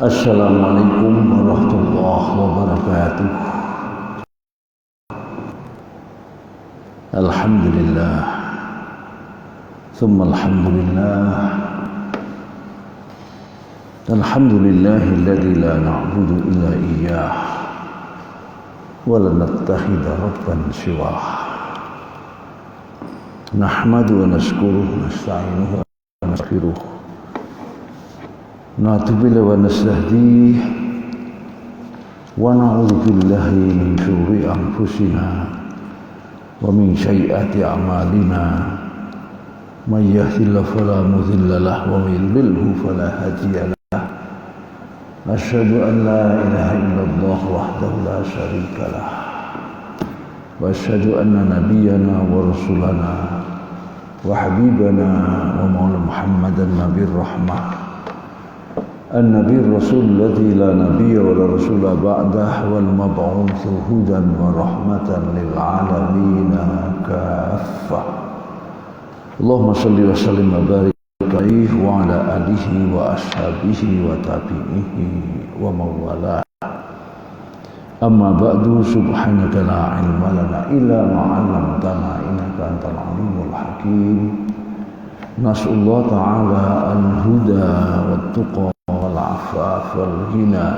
Assalamualaikum warahmatullahi wabarakatuh. Alhamdulillah, thumma alhamdulillah. Alhamdulillahilladzi la na'budu illa iyyah wa la nattakhidha rabban siwah. Nahmadu wa nashkuruhu, nasta'inuhu wa nastaghfiruh. Natubu wa nastahdiih wa na'udzu billahi min syururi anfusina wa min sayyiati a'malina. May yahdihillahu fala mudilla lahu wa may yudlilhu fala hadiya lahu. Asyhadu an la ilaha illallah wahdahu la syarika lah. Wa asyhadu anna nabiyyana wa rasulana wa habibana wa maula Muhammadan nabiyur rahmah. النبي الرسول الذي لا نبي ولا رسول بعده والمبعوث هدى ورحمة للعالمين كافة. اللهم صل وسلم وبارك عليه وعلى آله وأصحابه وتابعيه ومن والاه. أما بعد سبحانك لا علم لنا إلا ما علمتنا إنك أنت العليم الحكيم. نسأل الله تعالى الهدى والتقى والعفاف والغنى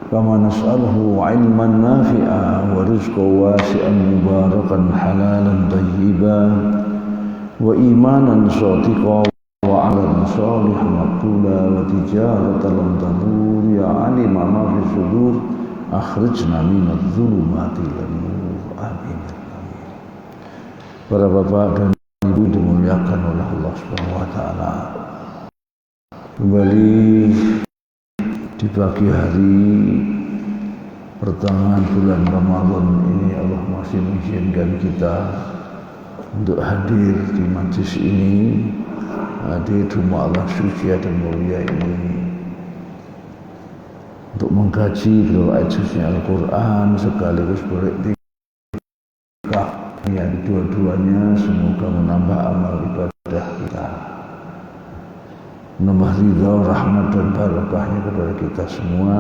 كما نسأله علما نافعا ورزقا واسعا مباركا حلالا طيبا وإيمانا صادقا وعملا صالحا مقبولا وتجارة لم تبور يا علم ما في الصدور أخرجنا من الظلمات إلى النور آمين. Para bapak dan ibu dimuliakan oleh Allah Subhanahu wa taala. Kembali di pagi hari pertengahan bulan Ramadan ini Allah masih mengizinkan kita untuk hadir di majlis ini, hadir di rumah Allah suci dan mulia ini untuk mengkaji ayat suci Al-Quran sekaligus beriktikaf yang dua-duanya semoga menambah amal ibadah kita, menambah ridha, rahmat dan barakahnya kepada kita semua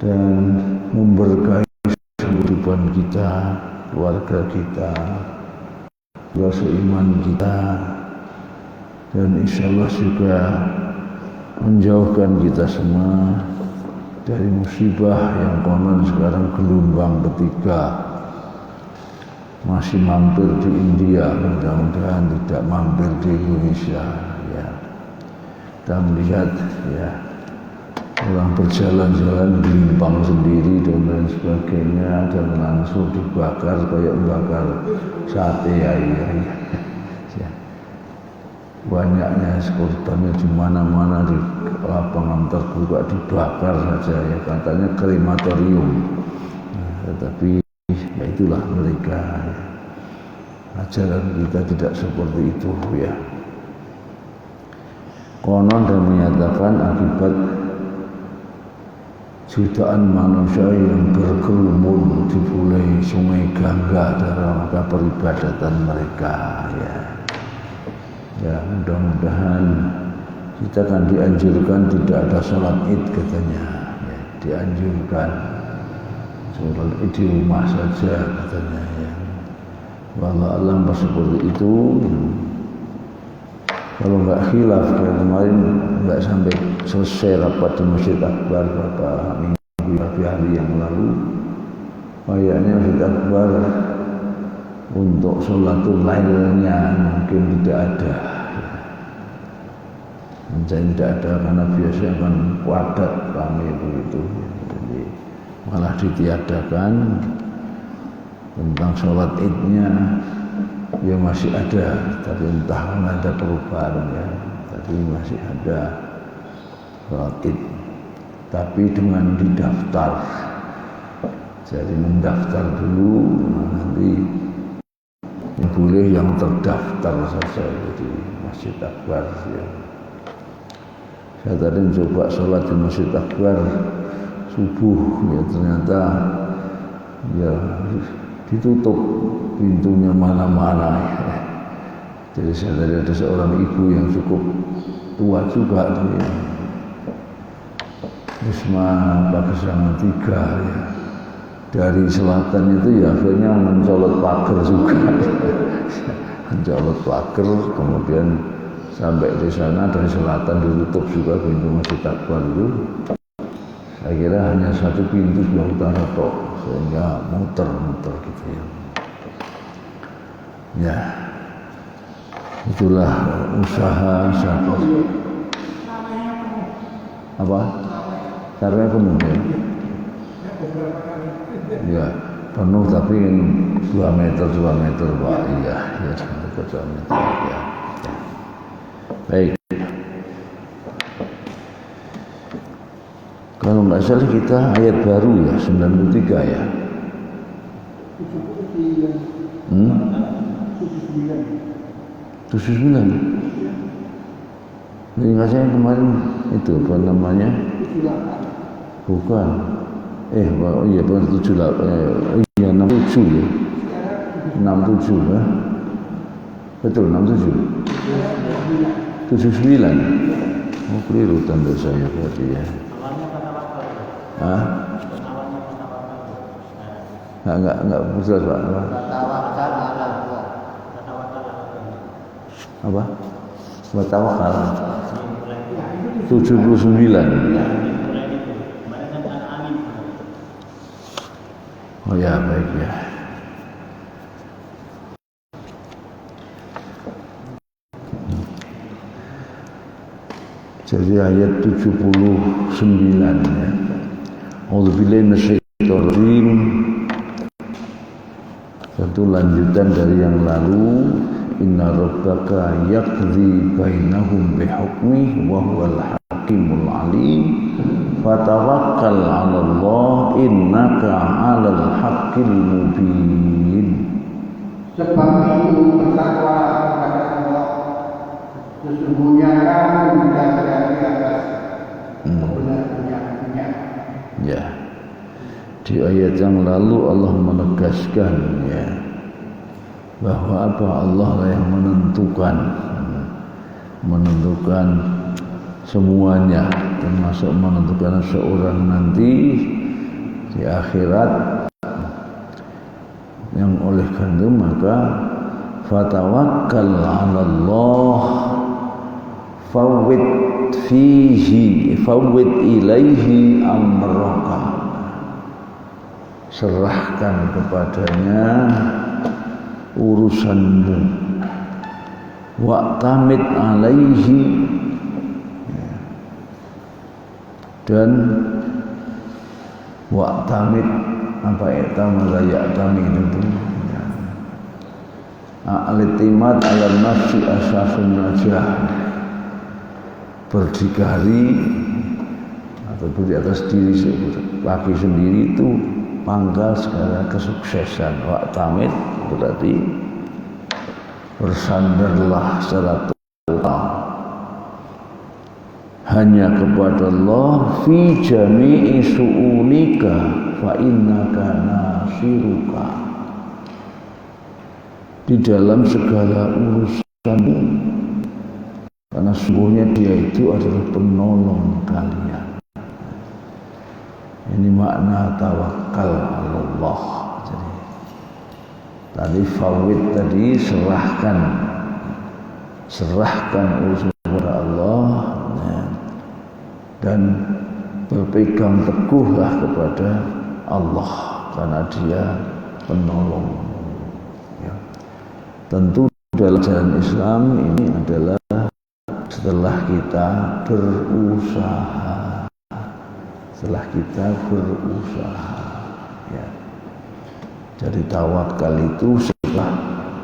dan memberkahi kehidupan kita, keluarga kita, seiman kita, dan insyaallah juga menjauhkan kita semua dari musibah yang konon sekarang gelombang ketiga masih mampir di India, mudah-mudahan tidak mampir di Indonesia. Ya, kita melihat ya orang berjalan-jalan bimbang sendiri dan lain sebagainya dan langsung dibakar kayak bakar sate ya. Banyaknya korbannya di mana-mana, di lapangan terbuka dibakar saja ya, katanya krematorium. Tetapi ya itulah mereka. Ajaran kita tidak seperti itu ya. Konon dan menyatakan akibat jutaan manusia yang berkerumun di bulai sungai Gangga dalam rangka peribadatan mereka ya. Ya mudah-mudahan kita akan dianjurkan tidak ada sholat id katanya ya, dianjurkan sholat id di rumah saja katanya ya. Wallahu a'lam seperti itu. Kalau nggak khilaf kayak kemarin nggak sampai selesai rapat di Masjid Akbar beberapa minggu hari yang lalu, kayaknya Masjid Akbar untuk sholatul lailnya mungkin tidak ada. Mungkin tidak ada karena biasanya kan padat ramai begitu. Jadi malah ditiadakan. Tentang sholat idnya ya masih ada, tapi entah ada perubahan ya. Tapi masih ada sholat id, tapi dengan didaftar. Jadi mendaftar dulu, nanti boleh yang terdaftar saja di Masjid Akbar ya. Saya tadi coba sholat di Masjid Akbar subuh ya, ternyata ya ditutup pintunya mana-mana. Jadi saya tadi ada seorang ibu yang cukup tua juga dia. Wisma Pagesangan 3 ya. Dari selatan itu ya akhirnya mencolot pagar juga. Mencolot pagar, kemudian sampai di sana dari selatan ditutup juga pintu Masjid Akbar itu. Saya kira hanya satu pintu sebelah utara tok, sehingga muter-muter gitu ya. Ya, itulah usaha satu. Apa? Caranya penuh ya. Ya, penuh tapi 2 meter Pak. Iya, ya 2 meter ya. Baik. Kalau nggak salah kita ayat baru ya, 93 ya. 79. Jadi nggak saya kemarin itu apa namanya? Bukan. Oh iya bukan 78. Iya 67 ya. 67 ya. Betul 67. 79. Oh keliru tanda saya berarti ya. Hah? Enggak betul Pak. Apa? Watawakal 79. Oh ya baik ya. Jadi ayat 79 ya. A'udzubillahi minasyaitonir rajim. Satu lanjutan dari yang lalu. Inna rabbaka yaqdi bainahum bihukmi wa huwal hakimul alim. Fatawakkal 'alallah innaka 'alal haqqil mubin. Sebab itu bertakwa kepada Allah. Sesungguhnya kamu berada di atas kebenarannya. Ya. Di ayat yang lalu Allah menegaskan ya bahwa apa Allah lah yang menentukan semuanya, termasuk menentukan seorang nanti di akhirat, yang oleh karena itu maka fatawakkal 'ala Allah fawwid ilaihi amraka, serahkan kepadanya urusanmu, wa'tamid alaihi, dan wa'tamid apa i'tamada ya'tamid itu al-i'timad ala nafsi asasun najah, berdikari atau di atas diri kaki sendiri itu pangkal segala kesuksesan. Wa'tamid berarti bersandarlah secara total hanya kepada Allah fi jami'i su'unika fa innaka nasiruka, di dalam segala urusanmu, karena sungguhnya dia itu adalah penolong kalian. Ini makna tawakal Allah. Jadi tadi fawid tadi serahkan urusan kepada Allah ya, dan berpegang teguhlah kepada Allah karena dia penolong. Ya. Tentu dalam jalan Islam ini adalah setelah kita berusaha. Ya. Jadi tawakal itu setelah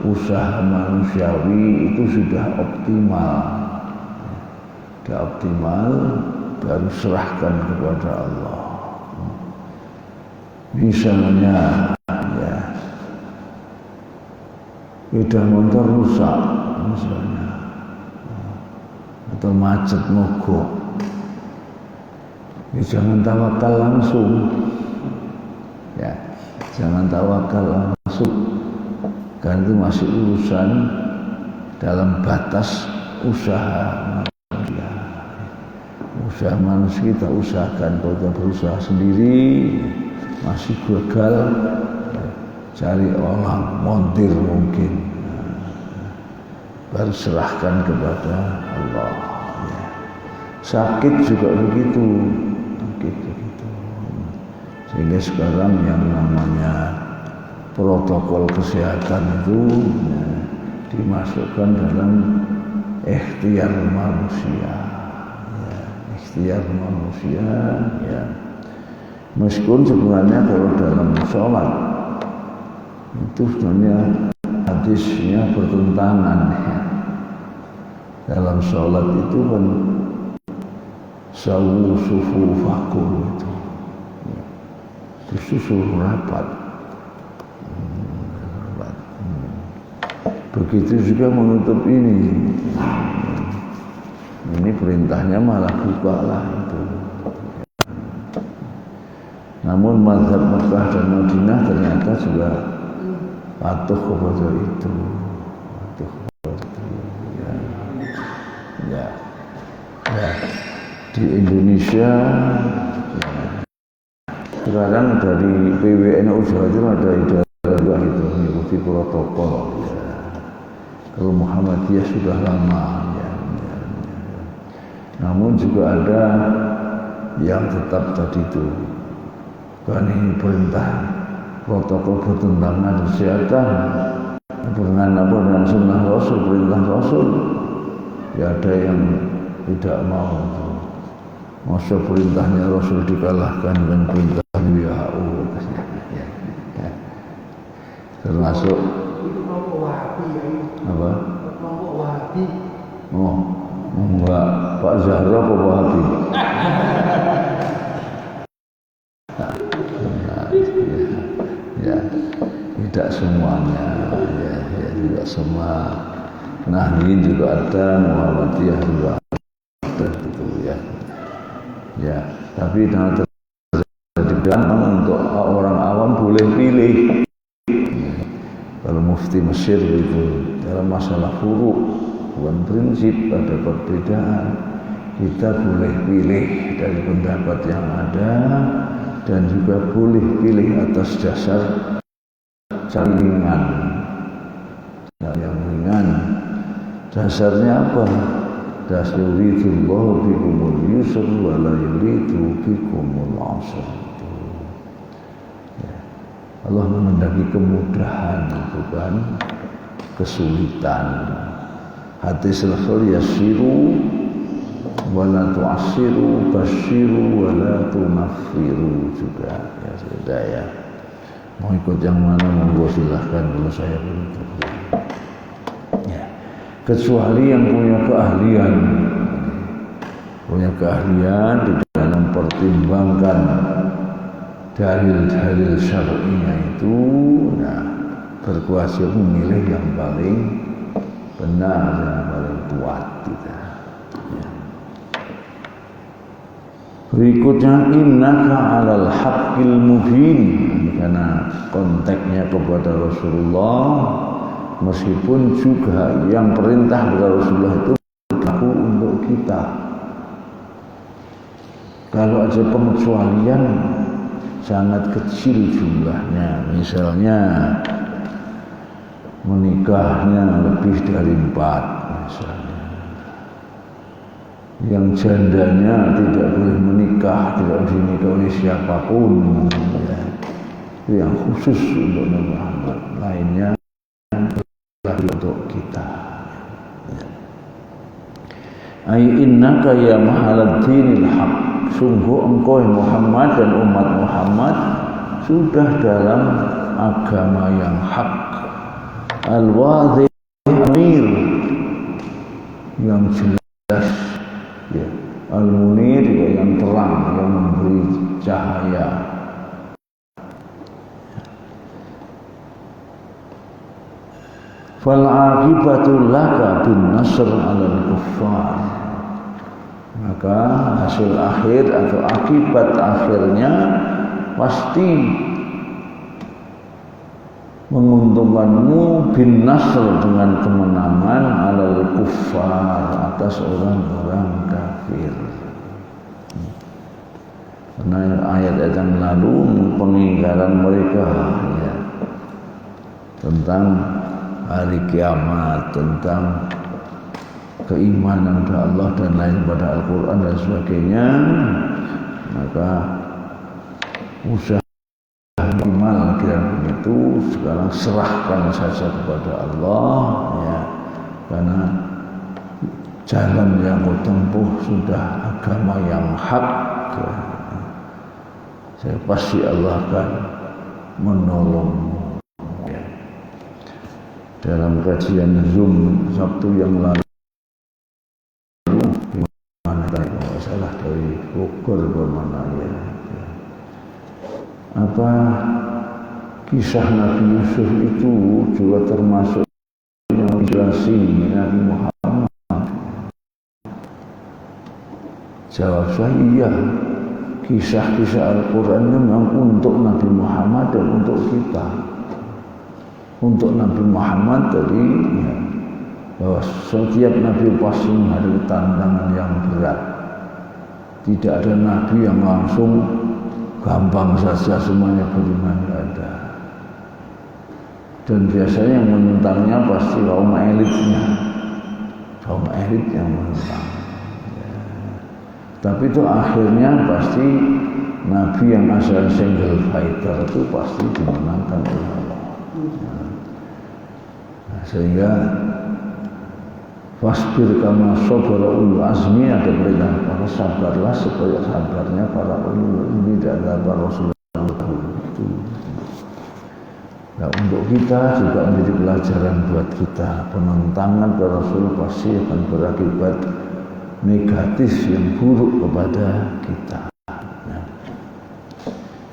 usaha manusiawi itu sudah optimal, baru serahkan kepada Allah. Misalnya ya, sepeda motor rusak misalnya, atau macet mogok, ya jangan tawakal langsung, ya jangan tawakal langsung, karena itu masih urusan dalam batas usaha manusia, Zaman kita usahakan, kalau kita berusaha sendiri masih gagal, cari orang montir mungkin, baru serahkan kepada Allah. Ya. Sakit juga begitu, sehingga sekarang yang namanya protokol kesehatan itu ya, dimasukkan dalam ikhtiar manusia. Ikhtiar manusia, ya. Meskipun sebenarnya kalau dalam sholat itu sebenarnya hadisnya bertentangan, ya. Dalam sholat itu kan sawu sufufakum itu, ya. Disusul rapat. Begitu juga menutup ini. Ini perintahnya malah buka lah itu. Namun mazhab Mekah dan Madinah ternyata juga patuh kepada itu. Ya. Ya. Ya. Di Indonesia ya. Sekarang dari PWNU Jawa Timur ada ibadah itu mengikuti protokol. Ya. Kalau Muhammadiyah sudah lama. Namun juga ada yang tetap tadi itu, kan ini perintah protokol bertentangan kesehatan dengan sunnah Rasul, perintah Rasul. Ya ada yang tidak mau. Masa perintahnya Rasul dikalahkan dengan perintah WHO. Termasuk apa? Oh. Enggak, Pak Zahra apa Wahabi? Ya, tidak semuanya, ya, tidak semua. Nahdien juga ada, Muhammadiyah juga ada, gitu ya. Ya, tapi dengan terjadikan untuk orang awam boleh pilih. Ya, kalau Mufti Mesir itu dalam masalah furu'. Bukan prinsip, ada perbedaan. Kita boleh pilih dari pendapat yang ada dan juga boleh pilih atas dasar ringan. Yang ringan dasarnya apa? Dasar yuridullahu bikumul yusr wa la yuridu bikumul usr. Allah menghendaki kemudahan, bukan kesulitan. Hadis Rasul yasiru wala tu'assiru basyiru wala tunaffiru juga ya sudah ya. Mau ikut yang mana monggo silahkan, kalau saya begitu. Ya. Kecuali yang punya keahlian di dalam pertimbangkan dalil-dalil syar'inya itu, nah berkewajiban memilih yang paling benar, yang paling kuat kita. Ya. Berikutnya innaka 'alal haqqil mubin, karena konteksnya kepada Rasulullah, meskipun juga yang perintah kepada Rasulullah itu berlaku untuk kita. Kalau ada pengecualian sangat kecil jumlahnya, misalnya menikahnya lebih dari 4 misalnya. Yang jandanya tidak boleh menikah, tidak dinikah oleh siapapun ya. Itu yang khusus untuk Nabi Muhammad, lainnya untuk kita ya. Ai innaka ya mahalad dinil haq, sungguh engkau Muhammad dan umat Muhammad sudah dalam agama yang hak, al-wadhih amir, yang jelas ya. Al-munir ya, yang terang, yang memberi cahaya. Fal aqibatu laka bin nasr 'alal kuffar, maka hasil akhir atau akibat akhirnya pasti menguntungkanmu bin nasr, dengan kemenangan 'alal kuffar, atas orang-orang kafir. Karena ayat-ayat yang lalu pengingkaran mereka ya, tentang hari kiamat, tentang keimanan kepada Allah dan lain pada Al-Quran dan sebagainya, maka usaha minimal kira itu sekarang serahkan saja kepada Allah ya, karena jalan yang kau tempuh sudah agama yang hak ya. Saya pasti Allah akan menolongmu ya. Dalam kajian Zoom Sabtu yang lalu mana tadi kalau salah dari Bogor ke mana ya, apa kisah Nabi Yusuf itu juga termasuk yang menjelaskan Nabi Muhammad. Jawab saya iya, kisah-kisah Al-Quran memang untuk Nabi Muhammad dan untuk kita. Untuk Nabi Muhammad tadi ya, bahwa setiap Nabi pasti menghadapi tantangan yang berat. Tidak ada Nabi yang langsung gampang saja semuanya beriman, ada. Dan biasanya yang menentangnya pasti kaum elitnya, kaum elit yang menentang. Tapi itu akhirnya pasti Nabi yang asal single fighter itu pasti dimenangkan oleh Allah. Nah, sehingga fasbir kama sabara ulul azmi, ada perintah maka sabarlah supaya sabarnya para ulul azmi dan para Rasulullah itu. Nah, untuk kita juga menjadi pelajaran buat kita, penentangan para Rasul pasti akan berakibat negatif yang buruk kepada kita ya.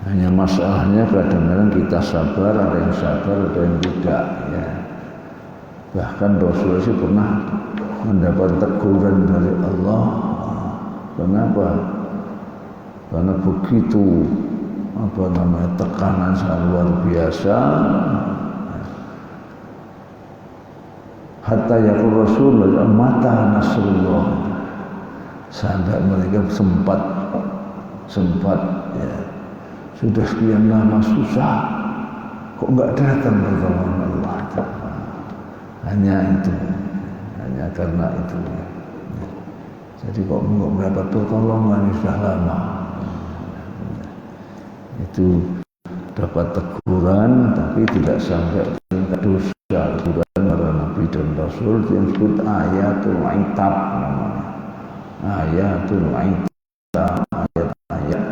Hanya masalahnya kadang-kadang kita sabar, ada yang sabar, ada yang tidak ya. Bahkan Rasulullah sih pernah mendapat teguran dari Allah. Kenapa? Karena begitu tekanan sangat luar biasa. Hatta yaqul Rasulullah mata nasrullah, sampai mereka sempat ya, sudah sekian lama susah kok enggak datang pertolongan Allah. Hanya karena itu ya. Jadi kok enggak mendapat pertolongan sudah lama, itu dapat teguran tapi tidak sampai tingkat dosa. Teguran para Nabi dan Rasul yang disebut ayatul itab namanya. Ayatul itab, ayat-ayat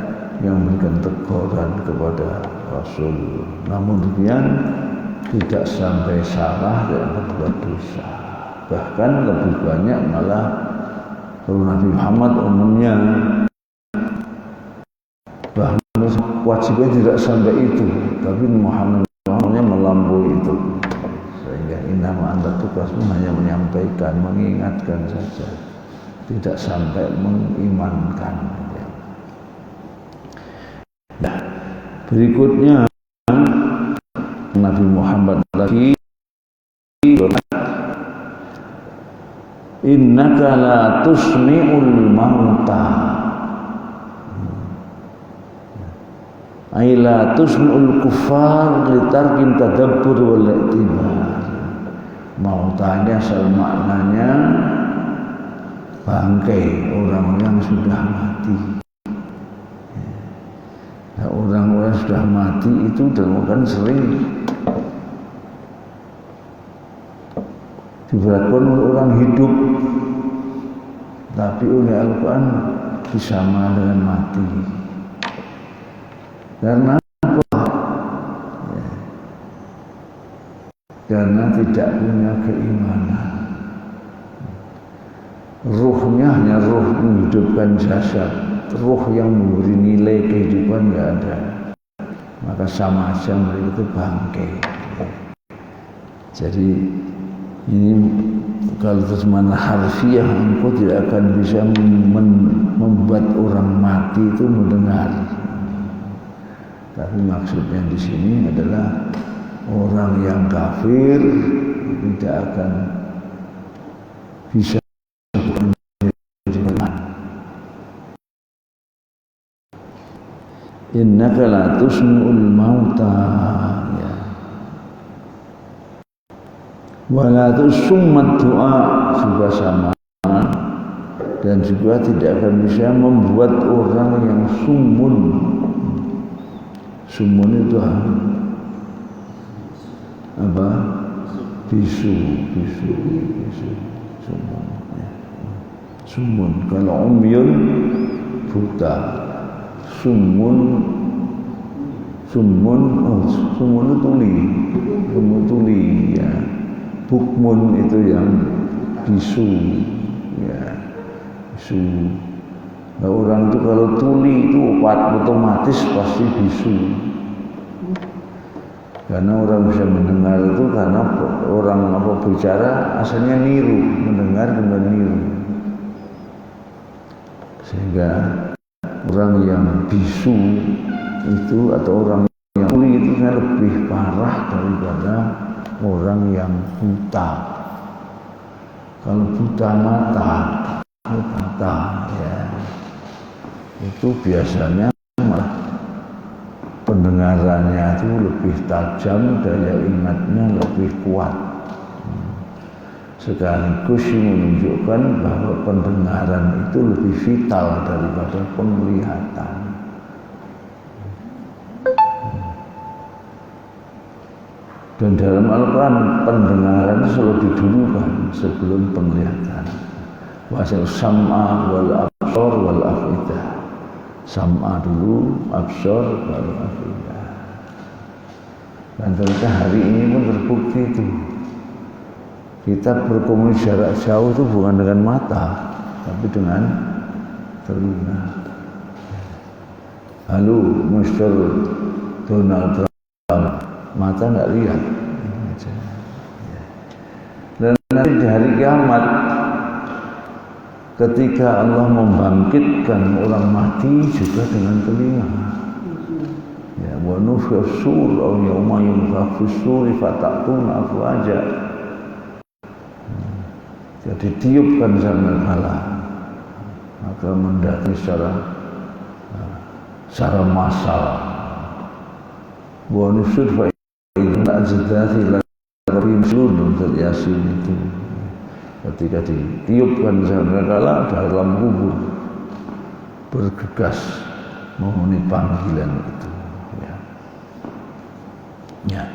yang memberikan teguran kepada Rasul. Namun demikian tidak sampai salah dan berbuat dosa. Bahkan lebih banyak malah kalau Nabi Muhammad umumnya bahkan wajibnya tidak sampai itu, tapi Muhammadnya melampaui itu. Sehingga innama anta tugasmu hanya menyampaikan, mengingatkan saja, tidak sampai mengimankan. Nah, berikutnya Nabi Muhammad lagi, innaka la tusmi'ul mauta, ay la tusmi'ul kuffar litarkin tadabbur wal i'tibar. Mautanya asal maknanya bangkai, orang yang sudah mati. Nah, orang-orang sudah mati itu kan sering diberlakukan oleh orang hidup, tapi oleh Al-Quran disama dengan mati. Karena apa? Ya. Karena tidak punya keimanan. Ruhnya hanya ruh menghidupkan jasad, ruh yang memberi nilai kehidupan tidak ada. Maka sama aja mereka itu bangkai. Jadi ini kalau terjemahan harfiah, engkau tidak akan bisa membuat orang mati itu mendengar. Tapi maksudnya di sini adalah orang yang kafir tidak akan bisa innaka la tusmi'ul mauta ya. Wala tusummat doa juga sama, dan juga tidak akan bisa membuat orang yang sumun. Sumun itu apa? Bisu. Sumun ya. Sumun kalau umyun buta, sumun itu tuli ya. Bukmun itu yang bisu ya, bisu. Nah, orang itu kalau tuli itu otomatis pasti bisu, karena orang bisa mendengar itu karena orang bicara asalnya niru, mendengar kemudian niru, sehingga orang yang bisu itu atau orang yang tuli itu lebih parah daripada orang yang buta. Kalau buta mata ya, itu biasanya pendengarannya itu lebih tajam, daya ingatnya lebih kuat. Sekaligus menunjukkan bahwa pendengaran itu lebih vital daripada penglihatan. Dan dalam Al-Quran pendengaran selalu didulukan sebelum penglihatan. Wasal sam'a wal absor wal afidah. Sam'a dulu, absor baru afidah. Dan ternyata hari ini pun terbukti itu. Kita berkomunikasi jarak jauh itu bukan dengan mata, tapi dengan telinga. Halo, Mr. Donald Trump. Mata nggak lihat, dan nanti di hari kiamat ketika Allah membangkitkan orang mati juga dengan telinga. Ya, wa nufikha fis-sur aw yawma yunfakha fis-suri fatatuna afwaja. Jadi tiupkan sangkakala, maka mendaki secara massal. Wa nusir tak jedati lagi seluruh Yasin itu ketika ditiupkan sangkakala dalam kubur bergegas memenuhi panggilan itu ya.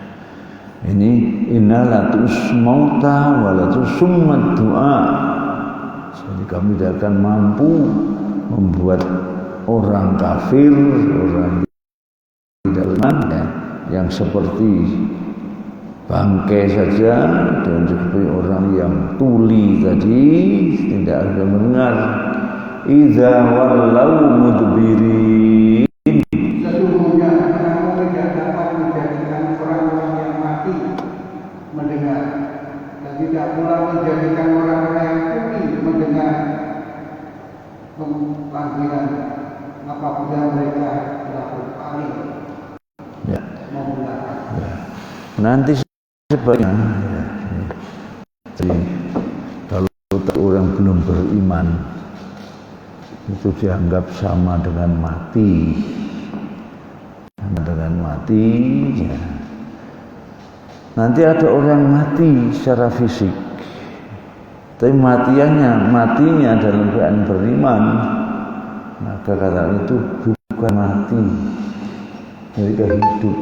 Ini innalatus mauta walatus summat doa. Jadi kami tidak akan mampu membuat orang kafir, orang tidak beriman ya, yang seperti bangkai saja, dan seperti orang yang tuli tadi tidak ada mendengar. Idza wallau mudbirin, sesungguhnya kamu tidak dapat menjadikan orang-orang yang mati mendengar, dan tidak pula menjadikan orang-orang yang tuli mendengar panggilan apabila mereka telah berpaling. Ya. Nanti sebaliknya ya. Jadi kalau orang belum beriman itu dianggap sama dengan mati, ya. Nanti ada orang mati secara fisik, tapi matinya dalam keadaan beriman, maka kata itu bukan mati, mereka hidup.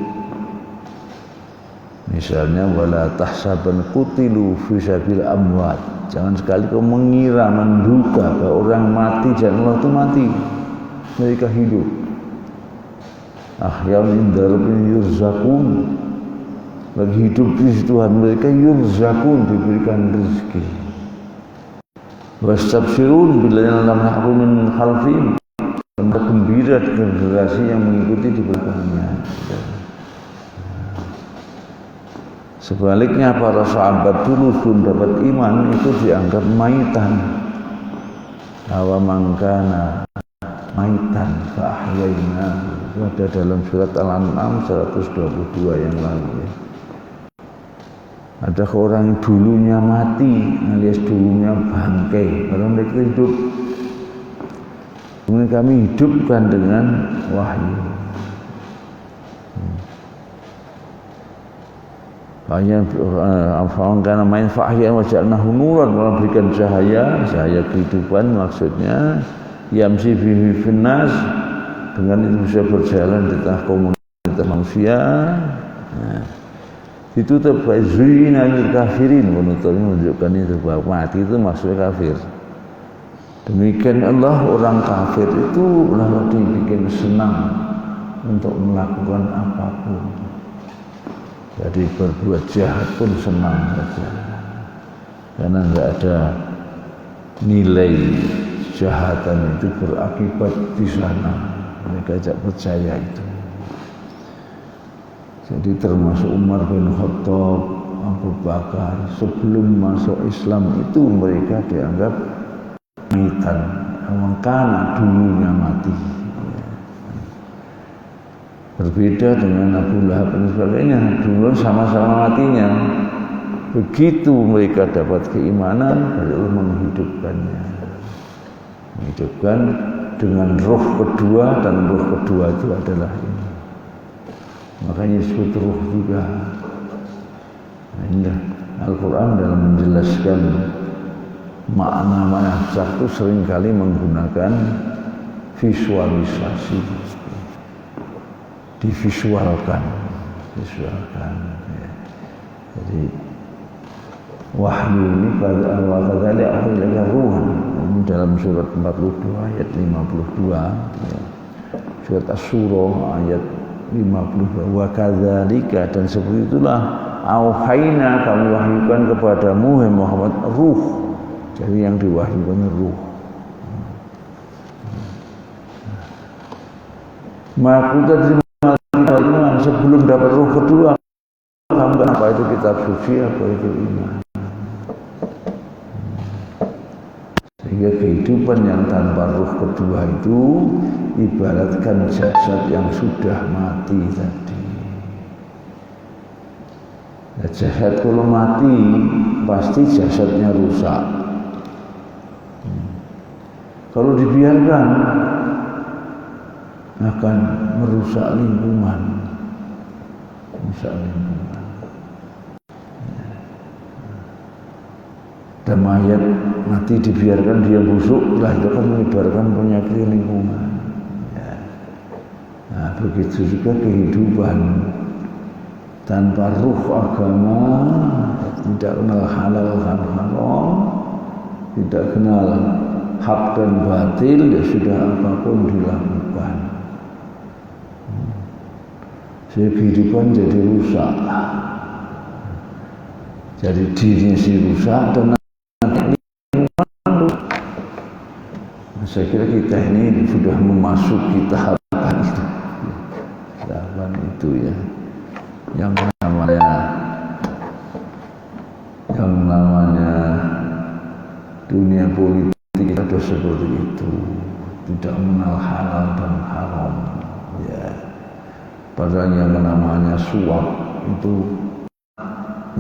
Misalnya wala tahsaban qutilu fi sabil amwat. Jangan sekali kau mengira, menduga bahwa orang mati dan Allah itu mati. Mereka hidup. Ahyaun inda rabbihim yurzaqun. Lagi hidup di Tuhan mereka, yurzaqun, diberikan rezeki. Wastabshirun bila lam nahru min khalfihim. Mereka gembira dengan generasi yang mengikuti di belakangnya. Sebaliknya para sahabat dulu belum dapat iman itu dianggap maitan. Awa mangkana maitan fa ahyaina. Itu ada dalam surat Al-An'am 122 yang lalu ya. Ada orang dulunya mati alias dulunya bangkai, karena mereka hidup. Kemudian kami hidupkan dengan wahyu. Karena main fahya waja'alnahu nuran, memberikan cahaya kehidupan, maksudnya yamsi bihi finnas, dengan itu bisa berjalan di tengah komunitas manusia. Nah, itu terbazina lil kafirin, menunjukkan itu bahwa mati itu maksudnya kafir. Demikian Allah, orang kafir itu lalu dibikin senang untuk melakukan apapun. Jadi berbuat jahat pun senang saja, karena tidak ada nilai kejahatan itu berakibat di sana. Mereka tidak percaya itu. Jadi termasuk Umar bin Khattab, Abu Bakar, sebelum masuk Islam itu mereka dianggap mitan, memang karena dulunya mati. Berbeda dengan Abu Lahab dan sebagainya, dulu sama-sama matinya. Begitu mereka dapat keimanan, Allah menghidupkannya. Menghidupkan dengan roh kedua, dan roh kedua itu adalah ini. Makanya disebut roh juga. Nah, ini Al-Quran dalam menjelaskan makna abstrak itu seringkali menggunakan visualisasi. Divisualkan, ya. Jadi wahyu ini pada awal-awalnya ruhan, dalam surat 42 ayat 52, ya. Surat Asy-Syura ayat 52, wa kadzalika, dan seperti itulah auhayna, kami wahyukan kepadamu Muhammad ruh. Jadi yang diwahyukan ruh. Maka sebelum dapat roh kedua, kamu apa itu kitab suci, apa itu iman. Sehingga kehidupan yang tanpa roh kedua itu ibaratkan jasad yang sudah mati tadi. Nah, jasad kalau mati pasti jasadnya rusak. Kalau dibiarkan akan merusak lingkungan. Dan mayat mati dibiarkan dia busuk, lah itu akan menyebarkan penyakit lingkungan. Ya. Nah, begitu juga kehidupan tanpa ruh agama, tidak kenal halal dan haram, tidak kenal hak dan batil, ya sudah apapun dilakukan. Jadi kehidupan jadi rusak. Jadi dirinya si rusak dan saya kira kita ini sudah memasuki tahapan itu ya, yang namanya dunia politik ada seperti itu, tidak mengenal halal dan haram ya. Padahal yang namanya suap itu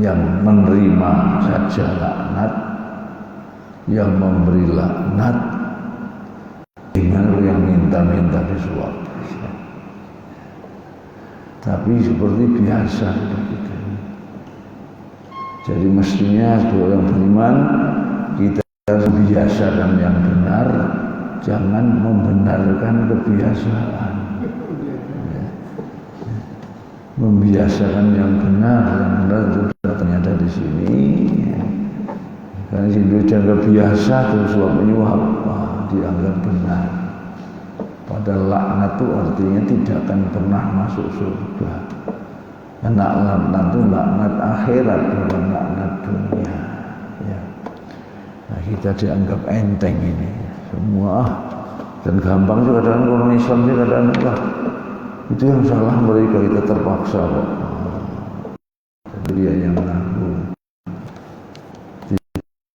yang menerima saja laknat, yang memberi laknat, dengan yang minta-minta disuap. Tapi seperti biasa gitu. Jadi mestinya seorang beriman kita biasakan yang benar, jangan membenarkan kebiasaan. Membiasakan yang benar itu ternyata di sini. Karena itu dianggap biasa, terus suap menyuap dianggap benar. Padahal laknat itu artinya tidak akan pernah masuk surga. Karena laknat itu laknat akhirat, bukan laknat dunia. Ya. Nah, kita dianggap enteng ini semua, dan gampang juga kadang orang Islam juga kadang itu yang salah mereka, kita terpaksa kok. Dia yang menanggung.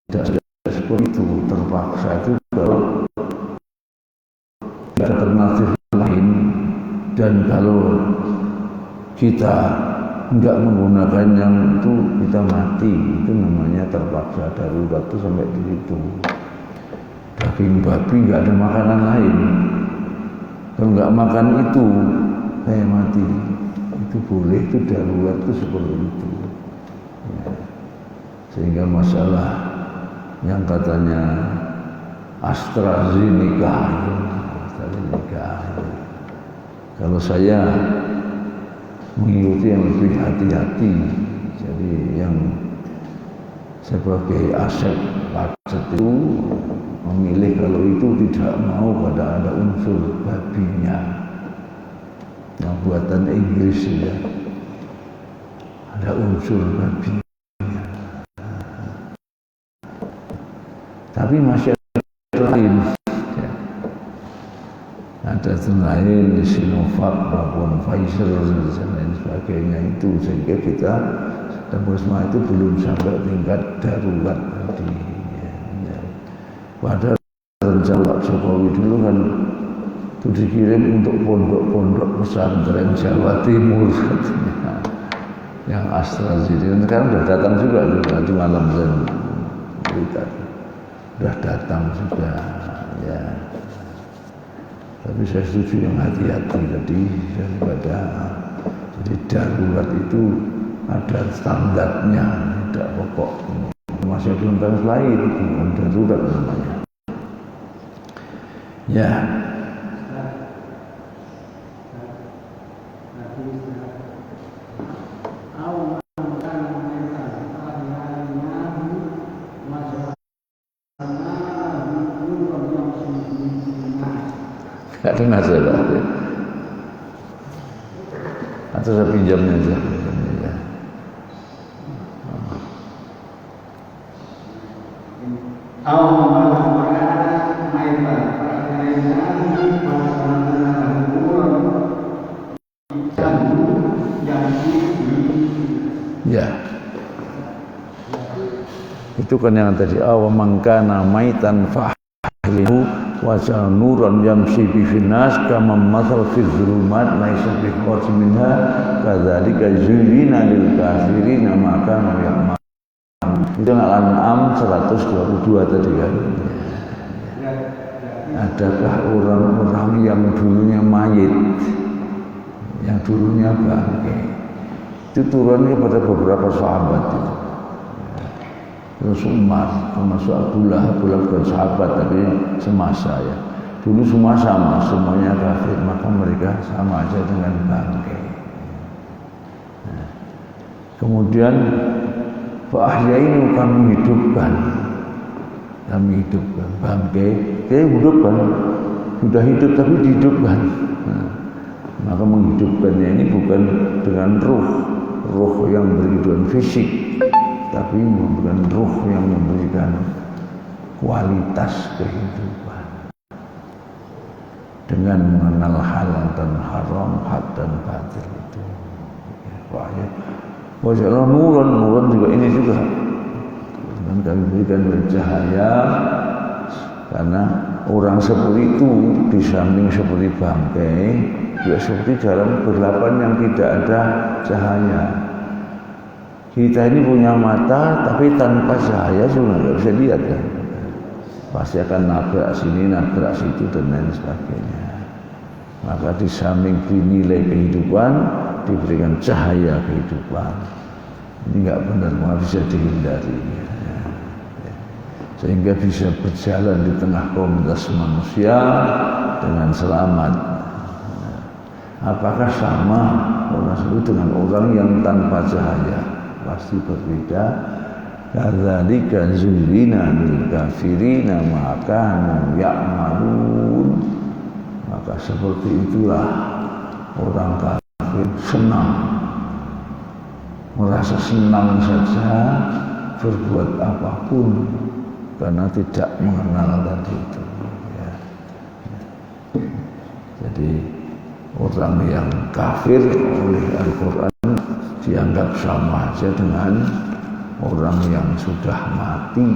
Tidak ada seperti itu, terpaksa itu kalau tidak ada alternatif lain, dan kalau kita enggak menggunakan yang itu kita mati, itu namanya terpaksa. Darurat itu sampai di situ. daging babi nggak ada makanan lain. Kalau nggak makan itu saya mati. Itu boleh, itu darurat, itu seperti itu. Ya. Sehingga masalah yang katanya AstraZeneca, kalau saya mengikuti yang lebih hati-hati, jadi yang sebagai aset itu memilih kalau itu tidak mau pada ada unsur babinya, yang buatan Inggris ya, ada unsur babi. Tapi masih ada lain, ya. Ada lain di Sinovac maupun Pfizer dan lain sebagainya itu, sehingga kita semua itu belum sampai tingkat darurat tadi. Ya. Padahal rencana Pak Jokowi dulu kan itu dikirim untuk pondok-pondok pesantren Jawa Timur katanya. Yang AstraZeneca sekarang sudah datang juga di malam dan berita. Sudah datang sudah, ya. Tapi saya setuju yang hati-hati tadi daripada jadi darurat itu ada standarnya, tidak pokok. Masih ada tentang lain, bukan darurat namanya. Ya. Gak dengar saya Pak. Atau saya pinjamnya aja. Ya. Ya. Itu kan yang tadi mangkana maitan fahlihu wajah nuran yamsi bifinas kama masal fi dzulumat laisa bi kharij minha kadzalika zuyyina lil kafirin ma kanu ya'malun. Itu Al-An'am 122 tadi kan. Adakah orang-orang yang dulunya mayit, yang dulunya bangkai, itu turunnya pada beberapa sahabat itu. Terus Umar, termasuk Abdullah bukan sahabat tapi semasa ya. Dulu semua sama, semuanya kafir, maka mereka sama aja dengan bangkai. Nah, kemudian Fa'ahyainu kami hidupkan bangkai, dia hidupkan, sudah hidup tapi dihidupkan. Nah, maka menghidupkannya ini bukan dengan ruh yang berkehidupan fisik, tapi memberikan ruh yang memberikan kualitas kehidupan dengan mengenal halal dan haram, hak dan batil itu. Wahya, wajah nuran juga ini juga. Dan kami berikan cahaya karena orang seperti itu di samping seperti bangkai, juga seperti dalam kegelapan yang tidak ada cahaya. Kita ini punya mata, tapi tanpa cahaya juga nggak bisa lihat kan. Pasti akan nabrak sini, nabrak situ dan lain sebagainya. Maka di samping dinilai kehidupan, diberikan cahaya kehidupan. Ini nggak benar, nggak bisa dihindari. Sehingga bisa berjalan di tengah komunitas manusia dengan selamat. Apakah sama orang tersebut dengan orang yang tanpa cahaya? Pasti berbeda. Kadzalika zuyyina lil kafirina ma kanu ya'malun. Maka seperti itulah orang kafir senang, merasa senang saja berbuat apapun karena tidak mengenal tadi itu. Ya. Jadi orang yang kafir oleh Al-Quran dianggap sama saja dengan orang yang sudah mati,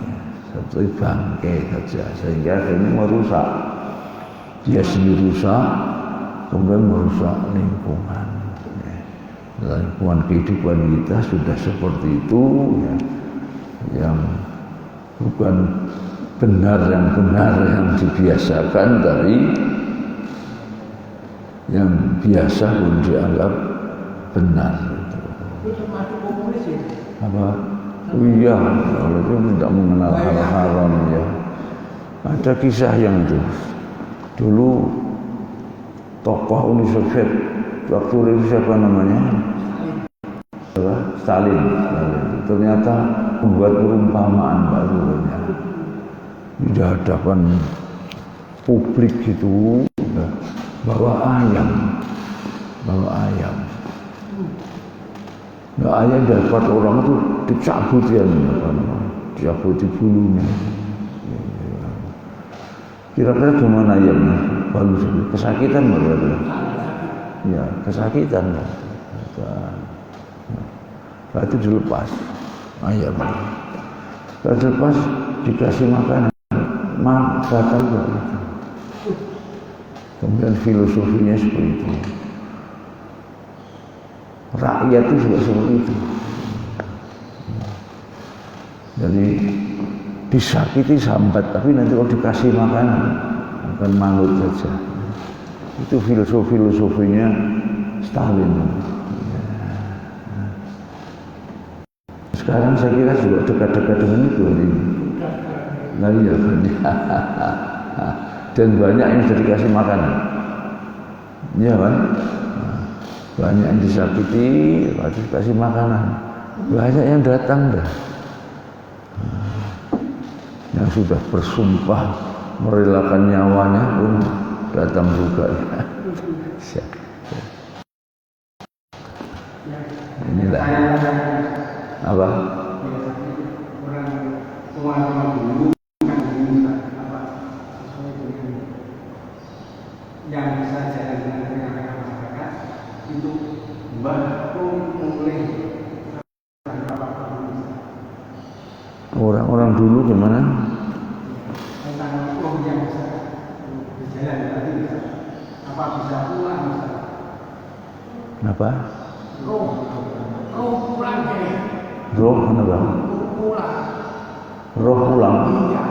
ya, seperti bangkai saja, sehingga akhirnya merusak. Dia sendiri rusak, kemudian merusak lingkungan. Ya. Lingkungan kehidupan kita sudah seperti itu, ya, yang bukan benar yang dibiasakan, tapi yang biasa pun dianggap benar. Itu termasuk komunis ya? Apa? Oh iya, kalau itu tidak mengenal hal haram ya. Ada kisah yang itu. Dulu tokoh Uni Soviet waktu itu siapa namanya? Stalin. Ternyata membuat perumpamaan baru di hadapan publik gitu, bawa ayam. Nah, ayam dapat orang itu dicabut ya, dicabut di bulunya. Kira-kira gimana ayamnya? Bagus, kesakitan berarti. Ya, kesakitan. Nah, itu dilepas ayamnya. Kalau dilepas dikasih makanan, batal begitu. Kemudian filosofinya seperti itu. Rakyat itu juga seperti itu. Jadi disakiti sambat, tapi nanti kalau dikasih makanan akan mangut saja. Itu filosofinya Stalin. Sekarang saya kira juga dekat-dekat dengan itu ini. Nah iya, dan banyak yang sudah dikasih makanan. Iya kan? Banyak yang disakiti, harus dikasih makanan. Banyak yang datang dah. Yang sudah bersumpah merelakan nyawanya pun datang juga. Inilah apa? Orang dulu kan yang bisa jalan dengan masyarakat itu baru mulai orang dulu gimana? Tentang roh yang bisa berjalan tadi bisa apa bisa pulang bisa. Apa? Roh pulang ya. Roh kenapa? Pulang. Roh pulang. Iya.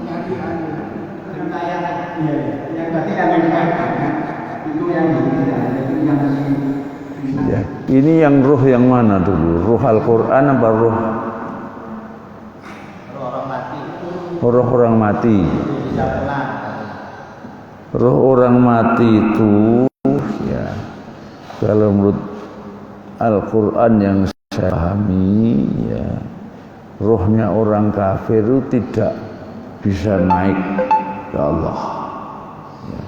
Yang gentayangan. Iya. Yang tadi kan itu yang ya. Ini yang roh yang mana dulu? Roh Al-Quran apa roh? Orang mati. Roh orang mati. Roh orang mati itu ya, kalau menurut Al-Quran yang saya pahami ya, rohnya orang kafir itu tidak bisa naik ke Allah ya.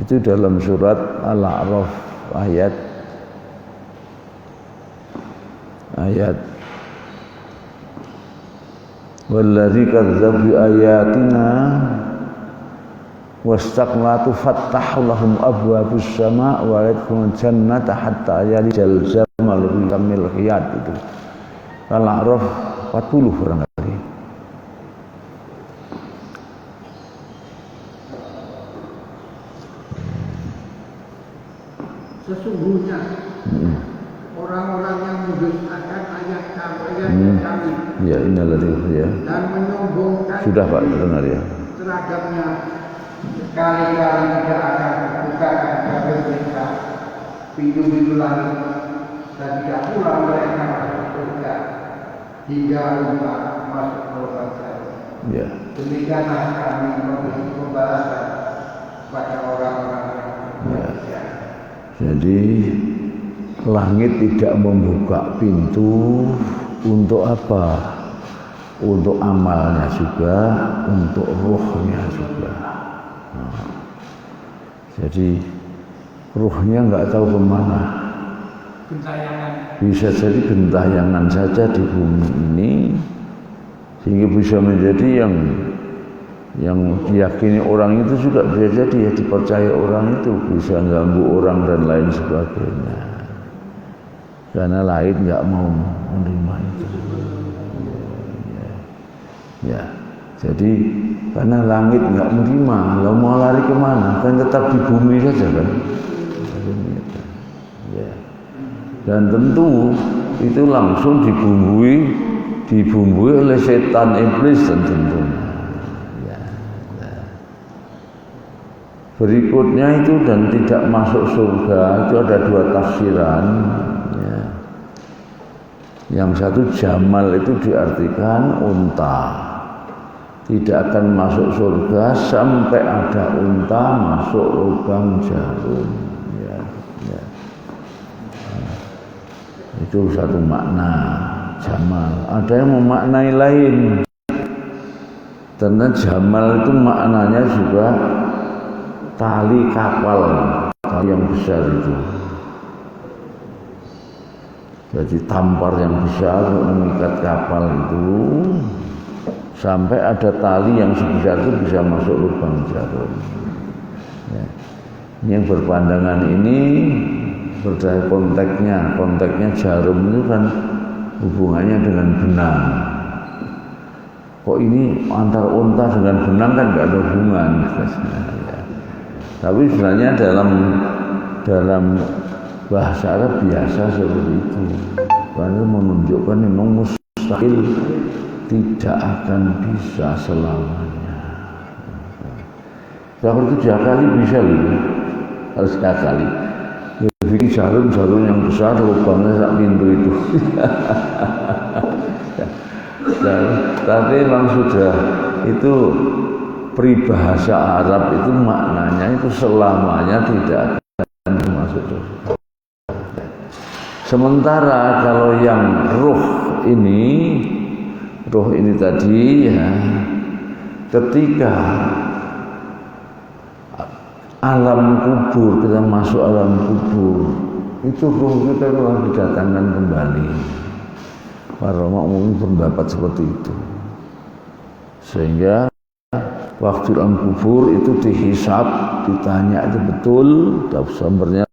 Itu dalam surat Al-A'raf ayat wallazi kadzdzaba bi ayatina wastaqlatu fattahu lahum abwabus sama' wa yadkhulul jannata hatta yalijal jamal fi samil khiyat. Itu Al-A'raf 40 barangkali. Sesungguhnya orang-orang yang mendustakan ayat kami ya innalladzi ya dan menyombongkan sudah Pak dengar ya seragamnya sekali-kali tidak akan dibukakan bagi mereka pintu-pintu langit dan tidak pula mereka masuk surga hingga lupa masuk lubang jarum. ya. Demikianlah kami memberi pembalasan pada orang-orang yang Ya. Jadi langit tidak membuka pintu untuk apa? Untuk amalnya juga, untuk ruhnya juga. Nah, jadi ruhnya nggak tahu kemana. Bisa jadi gentayangan saja di bumi ini, sehingga bisa menjadi yang diyakini orang itu juga bisa jadi ya dipercaya orang itu bisa ganggu orang dan lain sebagainya. Karena lain nggak mau menerima itu. Ya, jadi karena langit nggak menerima, lalu mau lari kemana? Kan tetap di bumi saja kan. Ya. Dan tentu itu langsung dibumbui oleh setan iblis dan tentunya. Berikutnya itu dan tidak masuk surga itu ada dua tafsiran ya. Yang satu jamal itu diartikan unta, tidak akan masuk surga sampai ada unta masuk lubang jarum ya, ya. Itu satu makna jamal. Ada yang memaknai lain, karena jamal itu maknanya juga tali kapal, tali yang besar itu. Jadi tampar yang besar untuk mengikat kapal itu sampai ada tali yang sebesar itu bisa masuk lubang jarum. Ya. Yang berpandangan ini berdasar konteksnya jarum itu kan hubungannya dengan benang. Kok ini antar unta dengan benang kan nggak ada hubungan. Ya. Tapi sebenarnya dalam bahasa Arab biasa seperti itu. Karena menunjukkan memang mustahil tidak akan bisa selamanya. Kalau itu 3 kali bisa loh, harus 3 kali. Ya, bikin jarum yang besar, lubangnya sak pintu itu. Tapi memang sudah itu peribahasa Arab itu maknanya itu selamanya tidak akan masuk surga. Sementara kalau yang ruh ini tadi ya, ketika alam kubur, kita masuk alam kubur, itu ruh kita telah didatangkan kembali. Para mukmin berpendapat seperti itu. Sehingga waktu dalam kubur itu dihisab, ditanya itu betul, sumbernya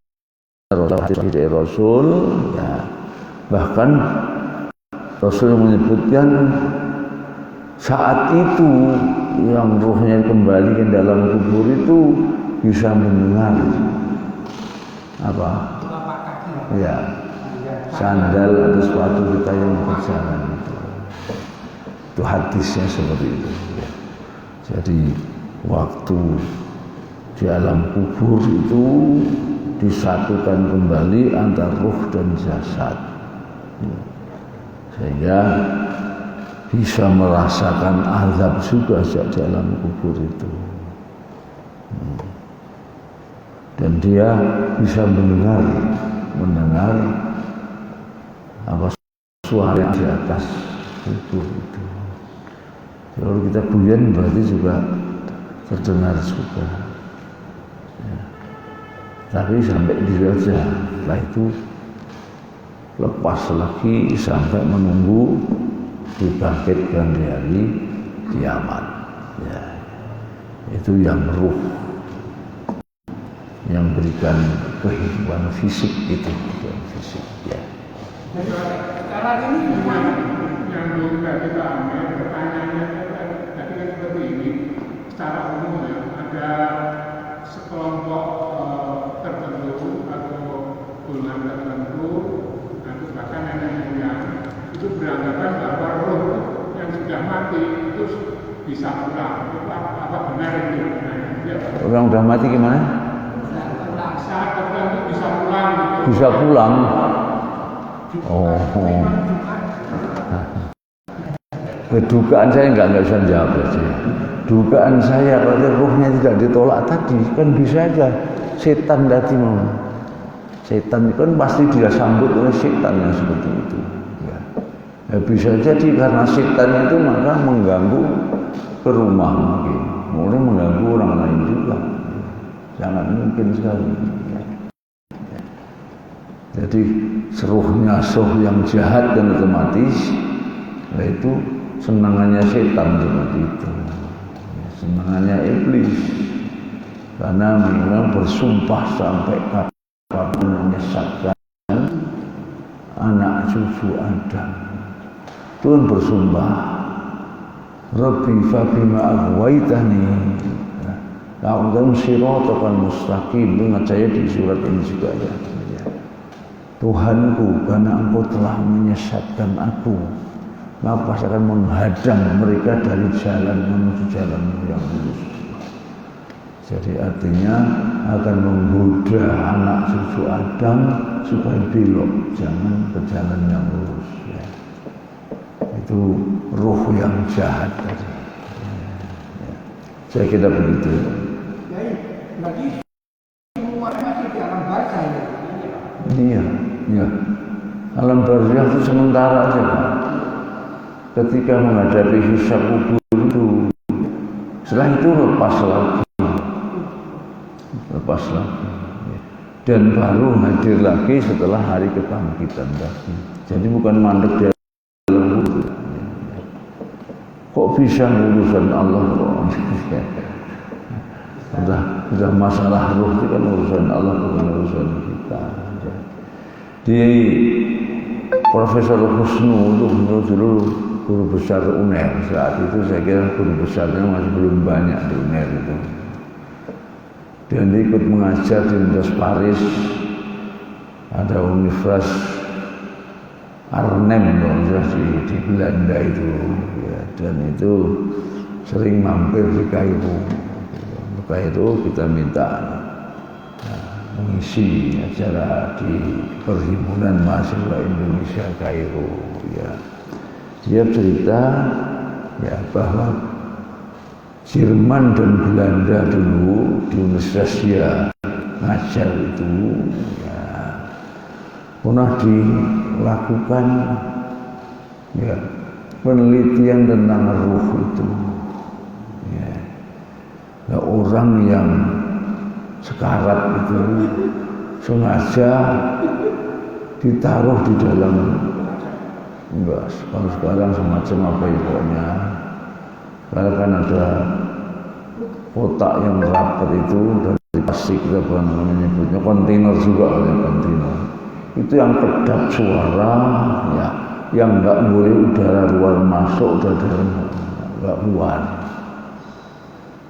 dari Rasul, ya. Bahkan Rasul menyebutkan saat itu yang ruhnya kembali ke dalam kubur itu bisa mendengar apa? Ya, sandal atau sepatu kita yang berjalan itu. Itu hadisnya seperti itu. Jadi waktu di alam kubur itu disatukan kembali antara ruh dan jasad, sehingga bisa merasakan azab juga di alam kubur itu, dan dia bisa mendengar apa suara di atas kubur itu. Kalau kita guyon berarti juga terdengar juga. Ya. Tapi sampai di saja, setelah itu lepas lagi sampai menunggu dibangkitkan di hari kiamat. Ya. Itu yang ruh, yang berikan kehidupan fisik itu, kehidupan fisik. Ya. Sekarang ini gimana? Yang belum kita ambil pertanyaannya tadi kan seperti ini. Secara umum ya, ada sekelompok tertentu atau golongan tertentu, atau bahkan nenek moyang itu beranggapan bahwa roh yang sudah mati itu bisa pulang. Itu apa benar itu? Orang sudah mati gimana? Saat tertentu bisa pulang. Gitu. Bisa pulang. Oh. Dugaan saya nggak bisa jawab aja. Dugaan saya kalau ruhnya tidak ditolak tadi kan bisa aja setan tadi mau. Setan itu kan pasti dia sambut oleh setan yang seperti itu. Ya, bisa jadi karena setan itu maka mengganggu ke rumah mungkin, mulai mengganggu orang lain juga. Sangat mungkin sekali. Jadi seruhnya yang jahat dan otomatis, yaitu senangannya setan seperti itu, senangannya iblis, karena memang bersumpah sampai kapan menyesatkan anak cucu Adam. Tuhan bersumpah, Rabbi fabima aghwaytani la'udam siratal mustaqim. Ingat saya di surat ini juga ya. Tuhanku, karena Engkau telah menyesatkan aku, maka saya akan menghadang mereka dari jalan menuju jalan yang lurus. Jadi artinya akan menggoda anak cucu Adam supaya belok, jangan ke jalan yang lurus. Ya. Itu ruh yang jahat tadi. Ya. Saya kira begitu. Berarti semua masih di alam barzah ya? Iya, iya. Alam barzah itu sementara aja, Pak. Ketika menghadapi hisab kubur itu, setelah itu lepas lagi. Dan baru hadir lagi setelah hari kebangkitan tadi. Jadi bukan mandek di dalam kubur. Kok bisa urusan Allah kok? Sudah masalah ruh itu kan urusan Allah, bukan urusan kita. Di Profesor Husnu itu dulu guru besar UNER. Saat itu saya kira guru besarnya masih belum banyak di UNER itu. Dan dia ikut mengajar di Universitas Paris, ada Universitas Arnhem di Belanda itu, ya, dan itu sering mampir di Kairo. Di Kairo kita minta mengisi acara di Perhimpunan Mahasiswa Indonesia Kairo. Ya. Dia cerita ya bahwa Jerman dan Belanda dulu di Universitas dia ngajar itu ya, pernah dilakukan ya, penelitian tentang ruh itu. Ya. Nah, orang yang sekarat itu sengaja ditaruh di dalam enggak, kalau sekarang semacam apa ibunya. Karena kan ada kotak yang rapat itu dari plastik, apa menyebutnya kontainer juga, ya kontainer. Itu yang kedap suara, ya, yang nggak boleh udara luar masuk, udara nggak keluar.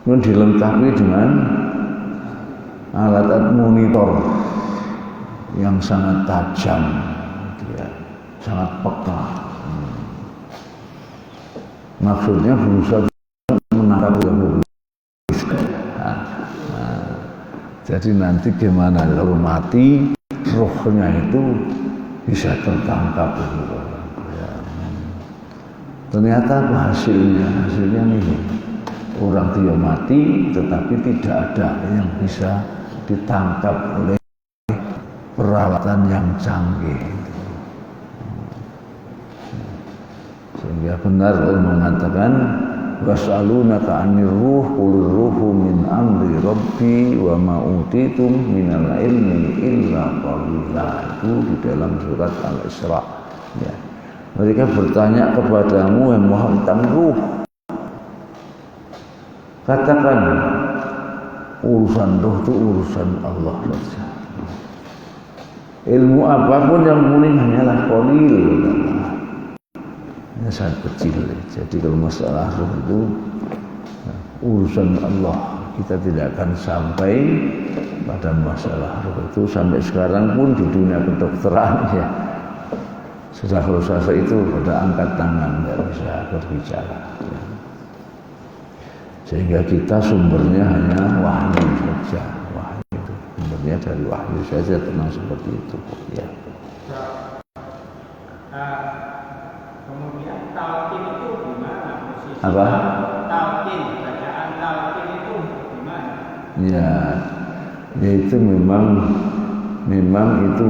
Kemudian dilengkapi dengan alat monitor yang sangat tajam, ya, sangat peka. Maksudnya berusaha menangkap yang jadi nanti gimana kalau mati rohnya itu bisa tertangkap gitu. Ya. Ternyata hasilnya nih orang dia mati tetapi tidak ada yang bisa ditangkap oleh peralatan yang canggih. Sehingga benar Allah mengatakan was'alunaka 'anir ruh qul ruhu min amri rabbi wa ma utitum minal ilmi illa qalila. Itu di dalam surat Al-Isra. Ya. Mereka bertanya kepadamu yang Muhammad tentang ruh. Katakan urusan ruh itu urusan Allah saja. Ilmu apapun yang mulia hanyalah qalil. Ini sangat kecil. Jadi kalau masalah ruh itu urusan Allah, kita tidak akan sampai pada masalah ruh itu. Sampai sekarang pun di dunia kedokteran ya sudah selesai itu pada angkat tangan, tidak bisa berbicara ya. Sehingga kita sumbernya hanya wahyu saja, wahyu sumbernya dari wahyu saja, tenang seperti itu ya. Kemudian talqin itu gimana posisi? Apa? Talqin, bacaan talqin itu gimana? Ya, itu memang itu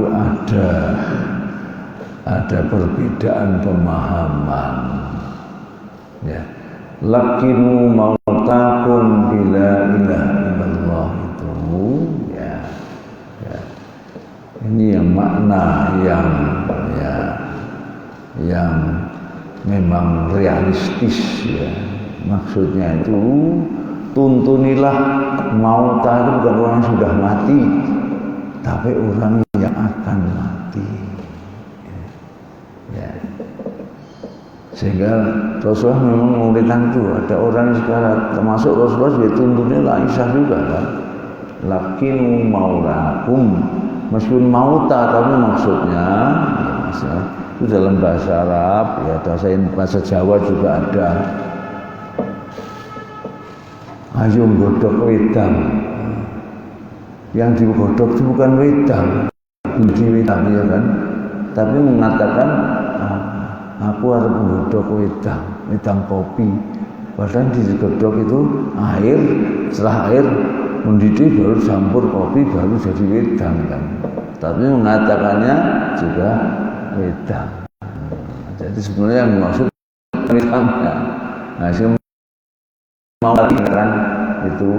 ada perbedaan pemahaman. Ya, lakinu mautakum bila ilaha illallah itu ya. Ini yang makna yang memang realistis ya. Maksudnya itu tuntunilah mauta itu bukan orang yang sudah mati, tapi orang yang akan mati ya. Sehingga Rasulullah memang memberikan itu. Ada orang sekarang termasuk Rasulullah dia tuntunnya Aisyah juga kan, lakinu maulakum, meskipun mauta tapi maksudnya ya, itu dalam bahasa Arab ya, bahasa Jawa juga ada. ayo nggodhog wedang. Yang digodhog itu bukan wedang, biji wedang ya kan, tapi mengatakan aku harus menggodhog wedang kopi. Padahal digodhog itu air, setelah air mendidih baru campur kopi baru jadi wedang kan. Tapi mengatakannya juga wedang. Jadi sebenarnya yang maksud wedangnya. Nah, sih mau kan itu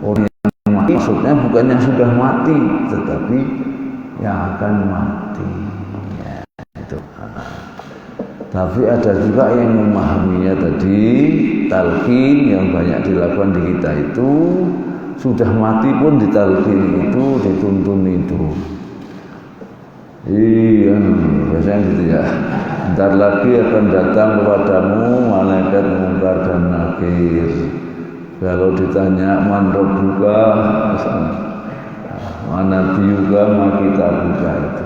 orang yang mati, maksudnya bukan yang sudah mati, tetapi yang akan mati. Ya, itu. Tapi ada juga yang memahaminya tadi talqin yang banyak dilakukan di kita itu sudah mati pun ditalqin itu, dituntun itu. Iya, biasanya gitu ya. Bentar lagi akan datang kepadamu malaikat mungkar dan nakir. Kalau ditanya man rabbuka, mana biyuka, ma kita buka itu.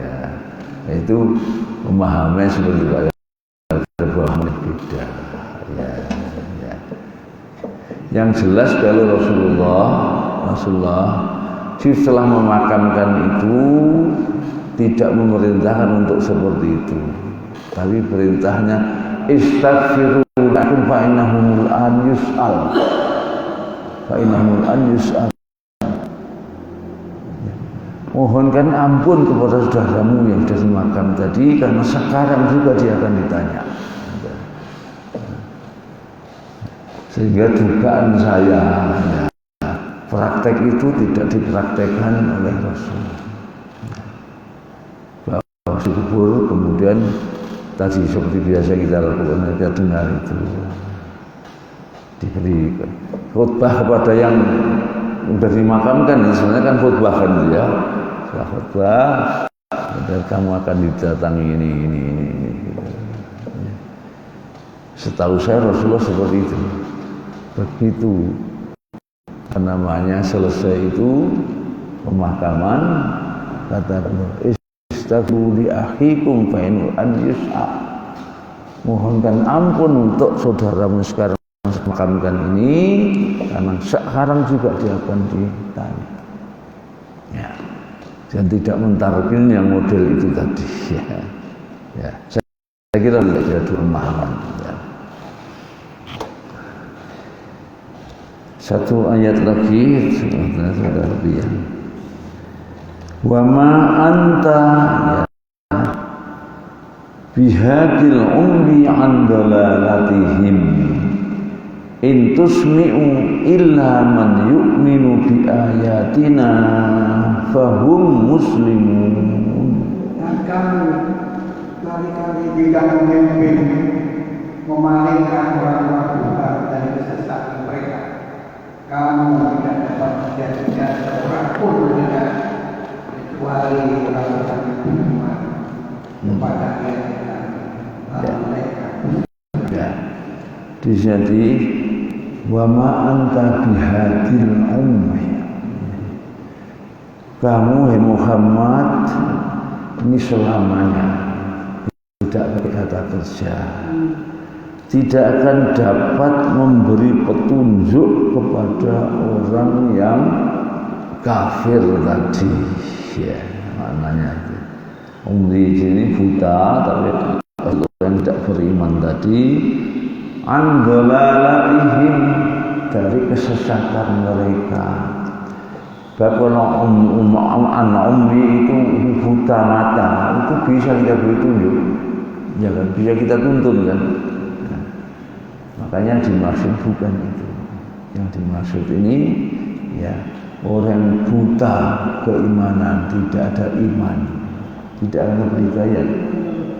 Ya, itu memahami seperti itu. Bahwa beda. Ya. Yang jelas kalau Rasulullah setelah memakamkan itu tidak memerintahkan untuk seperti itu, tapi perintahnya istaghfiru lakum fa innahumul an yus'al. Mohonkan ampun kepada saudaramu yang sudah dimakam tadi, karena sekarang juga dia akan ditanya. Sehingga dugaan saya praktek itu tidak dipraktekkan oleh Rasul. Bahwa dikubur kemudian tadi seperti biasa kita lakukan, kita dengar itu diberi khutbah kepada yang sudah dimakamkan. Sebenarnya kan khutbah kan ya, setelah khutbah dan kamu akan didatangi ini. Setahu saya Rasulullah seperti itu. Begitu namanya selesai itu pemakaman, kata beliau istaghfiru li akhikum fa innahu an yus'a. Mohonkan ampun untuk saudaramu sekarang makamkan ini, karena sekarang juga dia akan ditanya. Ya. Dan tidak mentarkin yang model itu tadi. Ya. Saya kira tidak ada pemahaman. Ya. Satu ayat lagi sudah lebih ya. Wa ma anta ya bihadil umri an dalalatihim in tusmi'u illa man yu'minu bi ayatina fahum muslimun. Dan kamu kali-kali tidak memimpin memalingkan orang-orang buta dari kesesatan mereka. Kamu tidak dapat menjadikan seorang pun tidak kecuali melakukan iman kepada mereka. Ya. Di sini wa ma anta bihadil ummi. Kamu hai Muhammad ini selamanya tidak berkata kerja, tidak akan dapat memberi petunjuk kepada orang yang kafir tadi. Ya, maknanya itu. Umri sini buta, tapi orang tidak beriman tadi. An dhalalatihim, dari kesesatan mereka. Kalau ummi itu buta mata, itu bisa kita beri tunjuk, ya kan? Bisa kita tuntun kan? Nah, makanya dimaksud bukan itu. Yang dimaksud ini ya orang buta keimanan, tidak ada iman, tidak ada hidayat,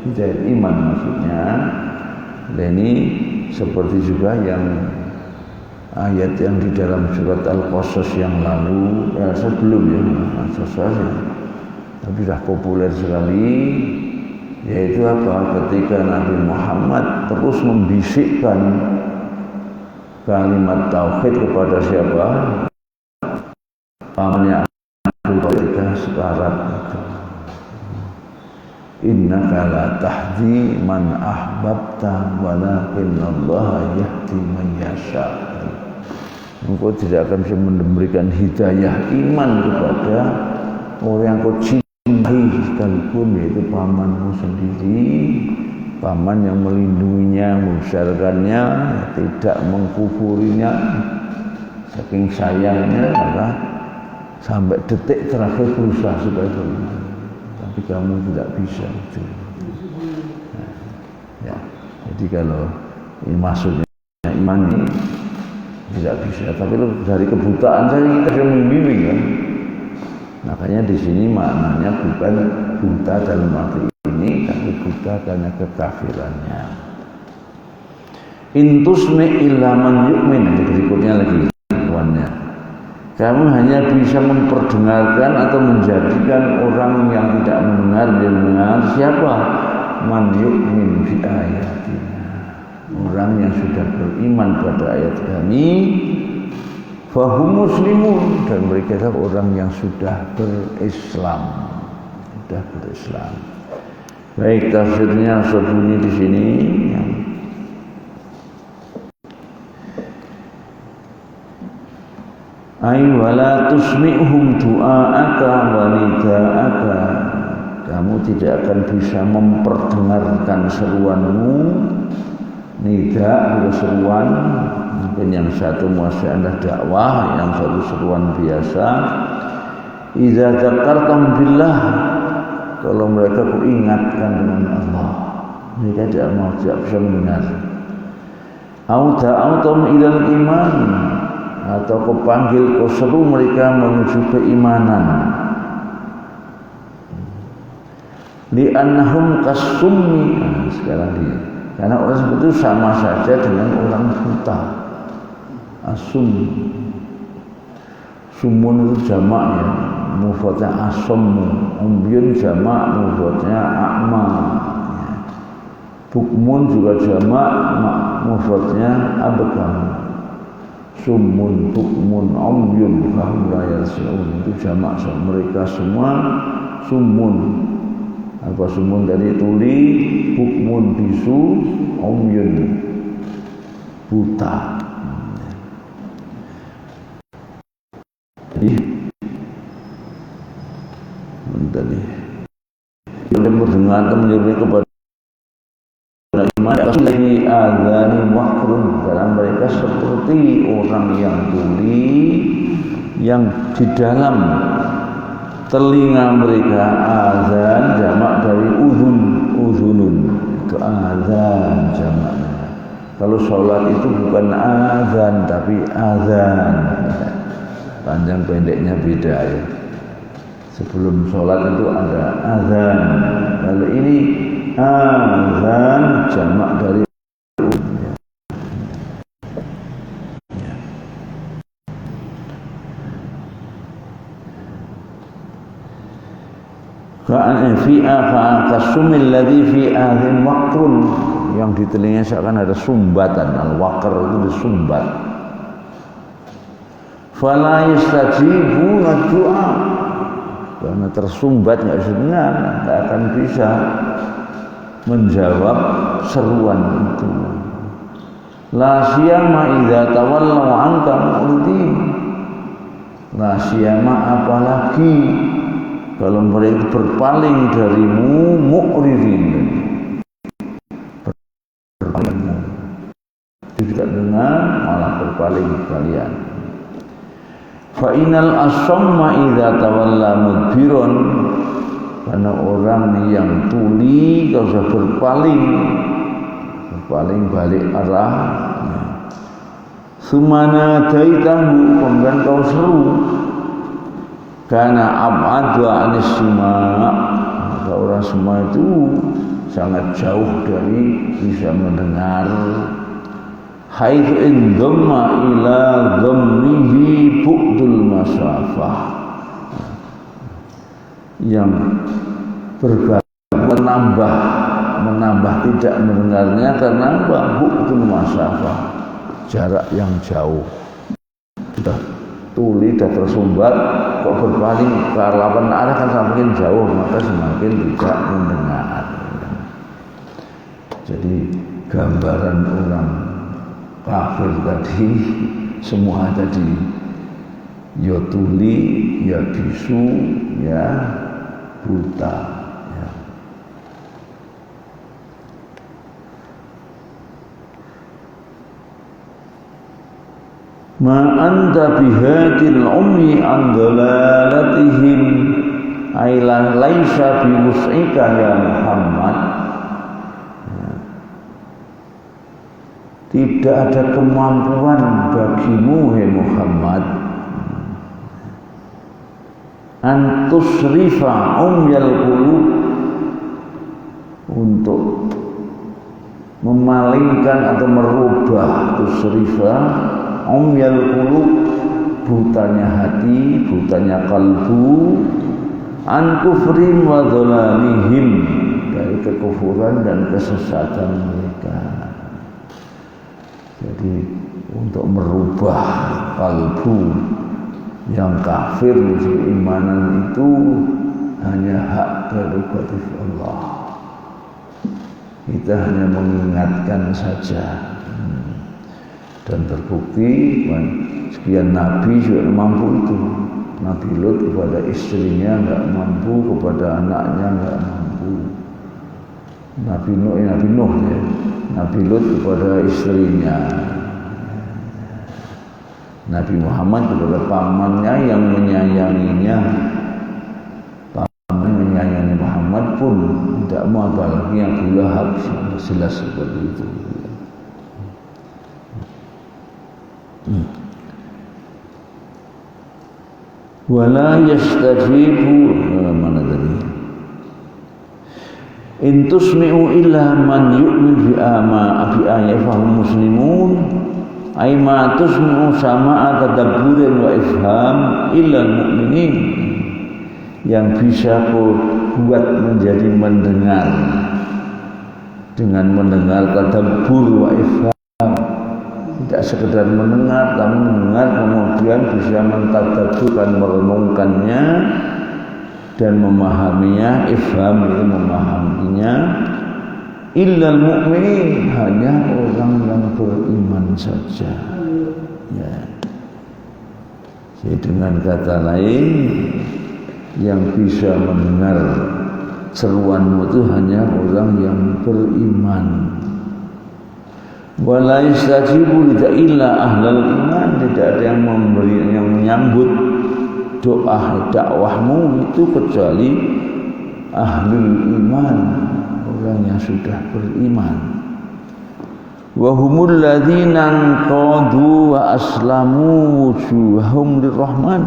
hidayat iman maksudnya. Dan ini seperti juga yang ayat yang di dalam surat Al-Qasas yang lalu, ya sebelum ya, tapi sudah populer sekali, yaitu apa? Ketika Nabi Muhammad terus membisikkan kalimat tauhid kepada siapa? Pamannya ketika sekarang itu, innaka la tahdi man ahbabta walakin Allah yahdi man yasha. engkau tidak akan bisa memberikan hidayah iman kepada orang yang kau cintai sekalipun, yaitu pamanmu sendiri, paman yang melindunginya, membesarkannya, tidak mengkufurinya, saking sayangnya, maka sampai detik terakhir berusaha supaya beriman, tapi kamu tidak bisa itu. Nah, ya. Jadi kalau ini maksudnya iman ini tidak bisa, tapi dari kebutaan saja kita bisa membimbing kan. Makanya di sini maknanya bukan buta dalam arti ini, tapi buta karena kekafirannya. Intusmi illa man yu'min, berikutnya lagi kawannya. Kamu hanya bisa memperdengarkan atau menjadikan orang yang tidak mendengar siapa? Man yu'min fi ayatina. Orang yang sudah beriman pada ayat kami, fahum muslimun, dan mereka adalah orang yang sudah berislam. Baik, tafsirnya sebunyi di sini. Ay wala tusmi'hum du'a'aka wa nida'aka. Kamu tidak akan bisa memperdengarkan seruanmu. Nida, seruan, mungkin yang satu masih adalah dakwah, yang satu seruan biasa. Idza dzakartum billah, kalau mereka kuingatkan dengan Allah, mereka tidak bisa mendengar. Au ta'autum ilal iman, atau kau panggil, kau seru mereka menuju keimanan. Li'annahum kasummi, sekarang dia. Karena orang seperti itu sama saja dengan orang buta. Asum, sumun itu jamak ya, mufradnya asum, umbyun jamak, mufradnya a'ma. Bukmun juga jamak, mufradnya abkam. Sumun, bukmun, umbyun, fahum la yarji'un, itu jamak. Mereka semua sumun. Apa sumun dari tuli, bukmun bisu, umyun buta. Jadi yang mendengar dan menyuruh kepada iman lagi adani wakrun, dalam mereka seperti orang yang tuli, yang di dalam telinga mereka azan, jamak dari uzunun, itu azan jamaknya. Kalau sholat itu bukan azan tapi azan, panjang pendeknya beda ya. Sebelum sholat itu ada azan, kalau ini azan jamak dari kasumil ladzi fi adhin waqrun, yang di telinga seakan ada sumbatan, al-waqr itu disumbat. Fala yastajibuna du'a, karena tersumbat nggak bisa dengar, nggak akan bisa menjawab seruan itu. La siyama idza tawallaw anka mu'ridin, la siyama apalagi kalau mereka berpaling darimu, mu'ridin, berpaling, tidak dengar malah berpaling kalian. Fa innal asamma idza tawalla mudbiron, karena orang yang tuli kalau sudah berpaling balik arah, sumana daitahu, kemudian kau seru, karena ab'adu anis sima, maka orang semua itu sangat jauh dari bisa mendengar. Haitsu indhamma ila dhammihi bu'dul masafah, yang menambah tidak mendengarnya karena bu'dul masafah, jarak yang jauh. Sudah tuli dan tersumbat, kok berpaling ke lawan arah kan semakin jauh, maka semakin tidak mendengar. Jadi gambaran orang kafir tadi semua tadi, ya tuli, ya bisu, ya buta. Ya. Ma anta bihadil ummi an dalalatihim ailan laisa biwus'ika ya Muhammad. Tidak ada kemampuan bagimu hai Muhammad antusrifa umyal qulub, untuk memalingkan atau merubah tusrifa umyal qulub, butanya hati, butanya kalbu, an kufrim wa dhalalihim, dari kekufuran dan kesesatan mereka. Jadi untuk merubah kalbu yang kafir keimanan itu hanya hak prerogatif Allah. Kita hanya mengingatkan saja. Dan terbukti sekian nabi juga mampu itu. Nabi Lut kepada istrinya enggak mampu, kepada anaknya enggak mampu. Nabi Nuh ya. Nabi Lut kepada istrinya. Nabi Muhammad kepada pamannya yang menyayanginya. Paman menyayangi Muhammad pun tidak mau, apalagi yang Abu Lahab, jelas seperti itu. Wala yastajibu, mana tadi? In tusmi'u illa man yu'min bi ayati fahum muslimun, ay ma tusmi'u sama'a tadabburin wa ifham illa mu'minin, yang bisa kau buat menjadi mendengar dengan mendengar tadabbur wa ifham, tidak sekedar mendengar tapi mendengar kemudian bisa mentadabburkan, merenungkannya dan memahaminya. Ifham itu memahaminya. Illal mu'minin, hanya orang yang beriman saja. Ya. Jadi dengan kata lain, yang bisa mendengar seruanmu itu hanya orang yang beriman. Wala yastajibu illa ahlal iman, tidak ada yang memberi, yang menyambut doa dakwahmu itu kecuali ahlul iman, orang yang sudah beriman. Wa humul ladzina qadu wa aslamu wujuhahum lirrahman,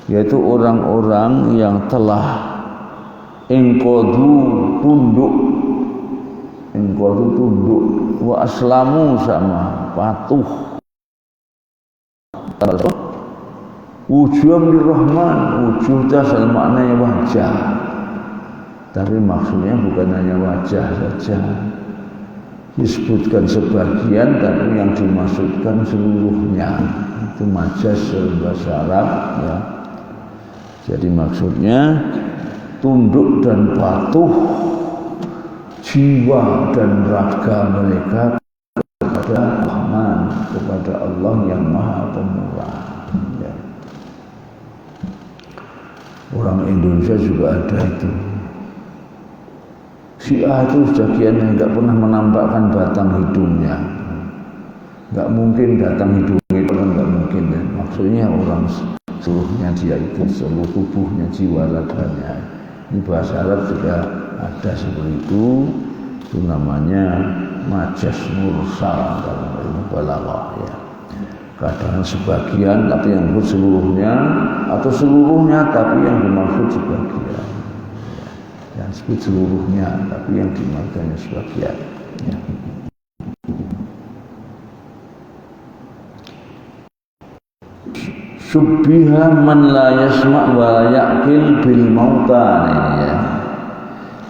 yaitu orang-orang yang telah qadu tunduk, wa aslamu sama patuh, wujuhum lirrahman, wujuh itu asal maknanya wajah, tapi maksudnya bukan hanya wajah saja, disebutkan sebagian tapi yang dimaksudkan seluruhnya. Itu majas bahasa Arab ya. Jadi maksudnya tunduk dan patuh jiwa dan raga mereka kepada Rahman, kepada Allah yang Maha Pemurah. Ya. Orang Indonesia juga ada itu. Syiah itu sebagian yang tidak pernah menampakkan batang hidungnya. Tidak mungkin datang hidungnya, tidak mungkin. Ya. Maksudnya orang seluruhnya dia itu, seluruh tubuhnya, jiwa raganya. Ini bahasa Arab juga ada seperti itu namanya majas mursal dalam ilmu balaghah ya. Kadang sebagian tapi yang dimaksud seluruhnya, atau seluruhnya tapi yang dimaksud sebagian. Yang disebut seluruhnya tapi yang dimaksudnya sebagian ya. Subbiha man la yasma' wa la ya'qil bil mauta, ini ya.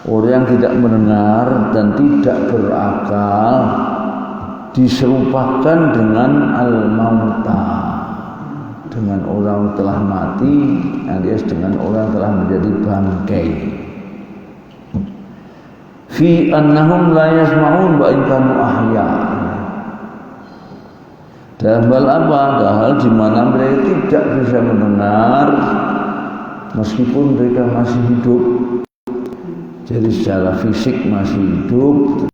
Orang yang tidak mendengar dan tidak berakal diserupakan dengan al-mauta, dengan orang telah mati, alias dengan orang telah menjadi bangkai. Fi annahum la yasma'un wa in kanu ahya, Dalam hal apa? Dalam hal di mana mereka tidak bisa mendengar meskipun mereka masih hidup. Jadi secara fisik masih hidup,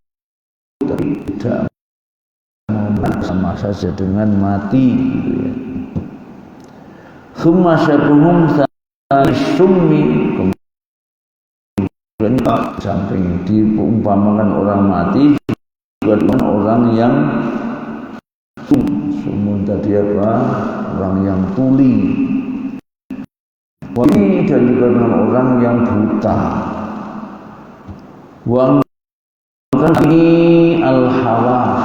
tapi tidak sama saja dengan mati. Summa syabuhum summi, kemudian samping diumpamakan orang mati juga dengan orang yang summun tadi apa? Orang yang tuli. Dan juga dengan orang yang buta. Wangkani al-hawas,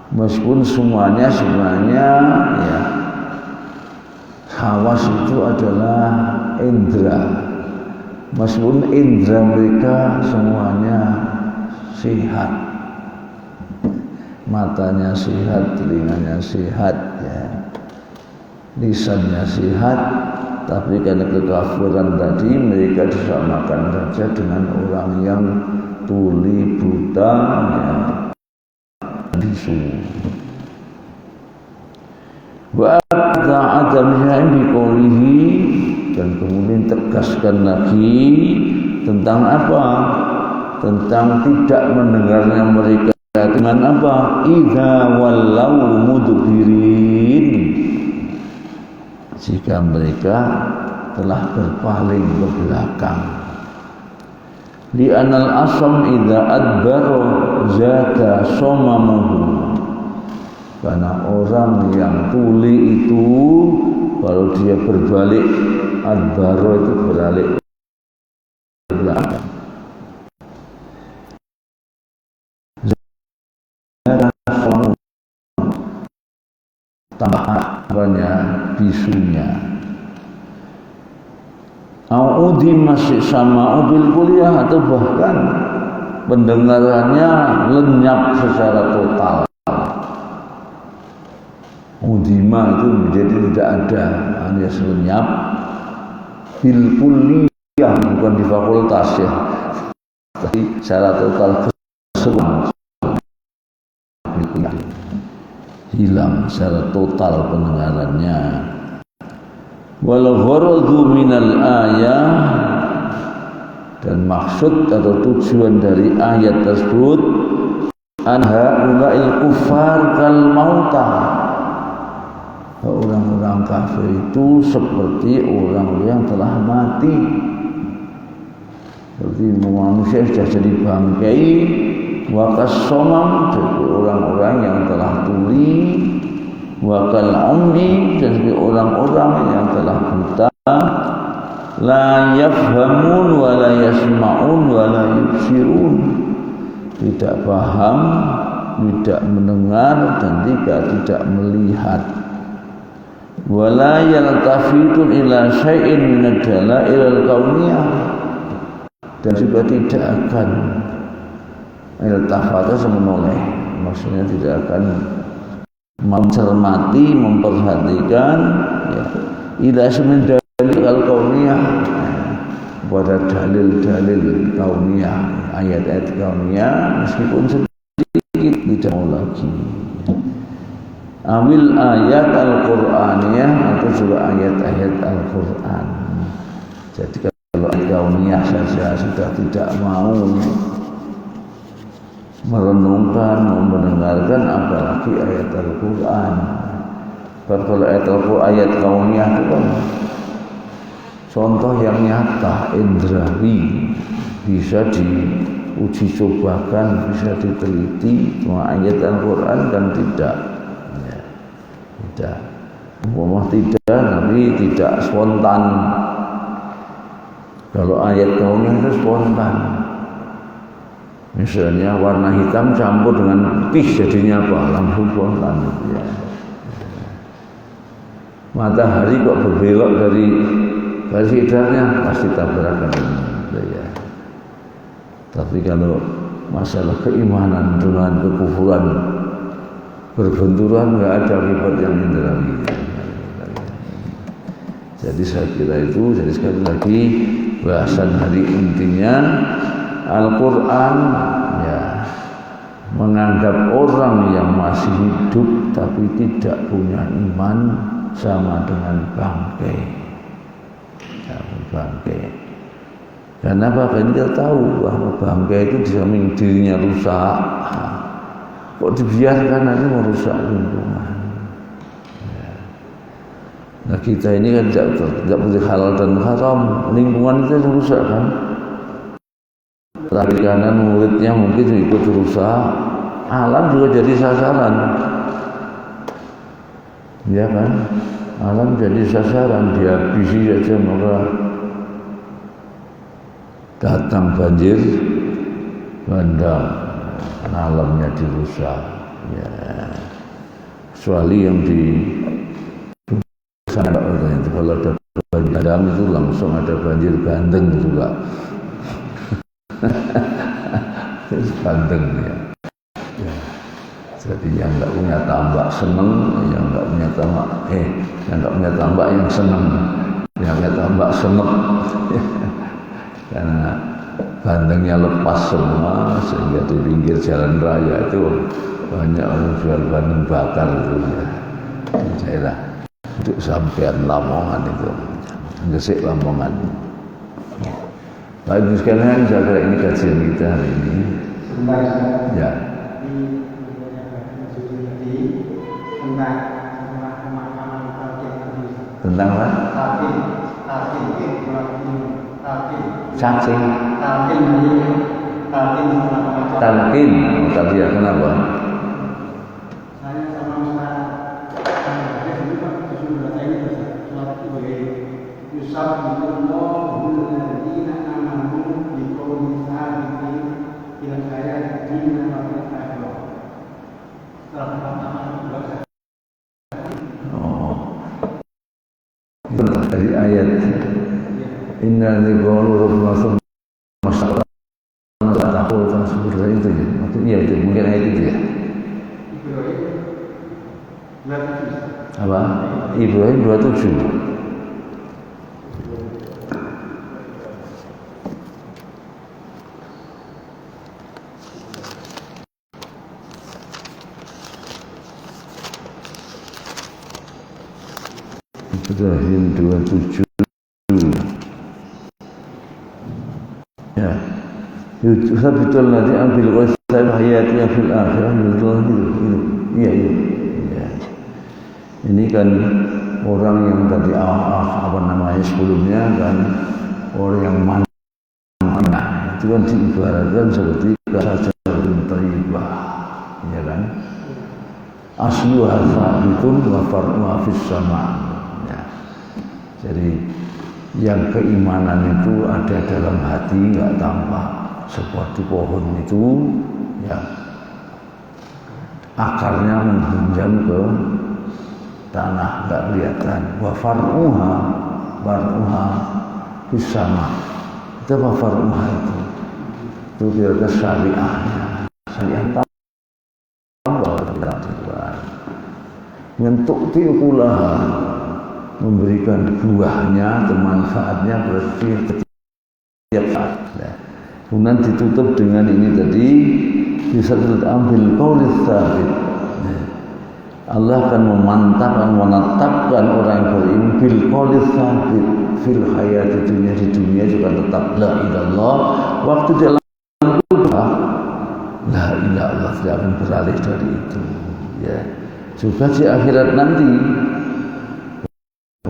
meskipun semuanya sebenarnya ya, hawas itu adalah indra, meskipun indra mereka semuanya sehat, matanya sehat, telinganya sehat, ya, lisannya sehat. Tapi karena kekafiran tadi mereka disamakan saja dengan orang yang tuli, buta, ya, bisu. Wa ta'adzamnya biqoulihi, dan kemudian tegaskan lagi tentang apa? Tentang tidak mendengarnya mereka dengan apa? Idza wallau mudbirin, jika mereka telah berpaling ke belakang. Li anal asam idza adbara zaka somamahu, karena orang yang tuli itu kalau dia berbalik, adbara itu berbalik ke belakang, tambah apanya, bisunya. Audi masih sama bil kuliah, atau bahkan pendengarannya lenyap secara total. Udima itu menjadi tidak ada, alias lenyap. Bil kuliah bukan di fakultas ya, tapi secara total hilang secara total pendengarannya. Wal gharadu minal ayah, dan maksud atau tujuan dari ayat tersebut anha ula'il kufar kal mauta, orang-orang kafir itu seperti orang-orang yang telah mati, seperti manusia sudah jadi bangkai. Wakas somam, jadi orang-orang yang telah tuli. Wakal ummi, dan seperti orang-orang yang telah buta. La yafhamun wa la yasma'un wa la yubsirun, tidak paham, tidak mendengar, dan tidak melihat. Wala yaltafitun ila syai'in min ad-dalail al-kauniyah, dan juga tidak akan iltafata menoleh, maksudnya tidak akan mencermati, memperhatikan ya, ila syai'in dalil al-kauniyah, pada dalil-dalil kauniyah, ayat-ayat kauniyah, meskipun sedikit tidak mau lagi. Amil ayat al-Qur'aniyah, atau juga ayat-ayat Al-Qur'an. Jadi kalau ayat kauniyah saja sudah tidak mau merenungkan, mendengarkan, apalagi ayat Al-Qur'an. Kalau ayat kauniyah itu kan contoh yang nyata, indrawi, bisa diuji cobakan, bisa diteliti. Cuma ayat Al-Qur'an kan tidak, ya, tidak. Umpama tidak, tapi tidak spontan. Kalau ayat kauniyah itu spontan. Misalnya warna hitam campur dengan putih, jadinya apa? Lampu spontan, ya. Matahari kok berbelok dari garis hidarnya, pasti tabrakan, ya. Tapi kalau masalah keimanan dengan kekufuran berbenturan, nggak ada akibat yang indrawi. Jadi saya kira itu, jadi sekali lagi bahasan hari intinya Al-Quran ya menganggap orang yang masih hidup tapi tidak punya iman sama dengan bangkai. Bangkai. Karena apa? Karena kita tahu bahwa bangkai itu di samping dirinya rusak, kok dibiarkan nanti merusak lingkungan. Nah kita ini kan tidak boleh halal dan haram, lingkungan itu rusak kan. Lari kanan muridnya mungkin ikut rusak, alam juga jadi sasaran, ya kan? Alam jadi sasaran, dihabisi saja maka datang banjir bandang, alamnya dirusak. Ya, kecuali yang di sana itu kalau ada banjir bandang itu langsung ada banjir bandeng juga. Bandeng ya. Jadi yang nggak punya tambak seneng, yang nggak punya tambak yang nggak punya tambak yang seneng, yang punya tambak seneng. Karena bandengnya lepas semua sehingga di pinggir jalan raya itu banyak orang jual bandeng bakar itu ya. Di daerah untuk sampean Lamongan itu, Gresik Lamongan. Baik sekalian, saya kira ini kajian kita hari ini. Ya. Tentang apa? Cacing. Talqin. Tadi ya kenapa? Dari ayat Inna liqaulu rabbina masyarakat takul seperti itu ya. Maksudnya itu mungkin ayat itu ya. Apa? Ibrahim 27. Ibrahim 27. Ya. Betul nanti ambil qaisal hayatnya fil akhirah betul itu. Iya. Ya. Ini kan orang yang tadi apa namanya sebelumnya kan orang yang mana itu kan diibaratkan seperti kasajarun thayyibah. Ya kan? Asluha sabitun wa far'uha fis sama'. Jadi yang keimanan itu ada dalam hati nggak tampak seperti pohon itu ya akarnya menghunjam ke tanah nggak kelihatan. Wa far'uha fis sama'. Itu apa far'uha itu? Itu kira-kira syariahnya. Syariah tambah bentuk tiukulah memberikan buahnya atau manfaatnya berarti setiap saat. Kemudian ditutup dengan ini tadi bisa ambil qaulis tsabit. Allah akan memantapkan, menetapkan orang yang beriman bil qaulis tsabit fil hayati dunia, di dunia juga tetap la ilallah. Waktu dalam kubah la ilallah tidak akan beralih dari itu. Ya. Juga di akhirat nanti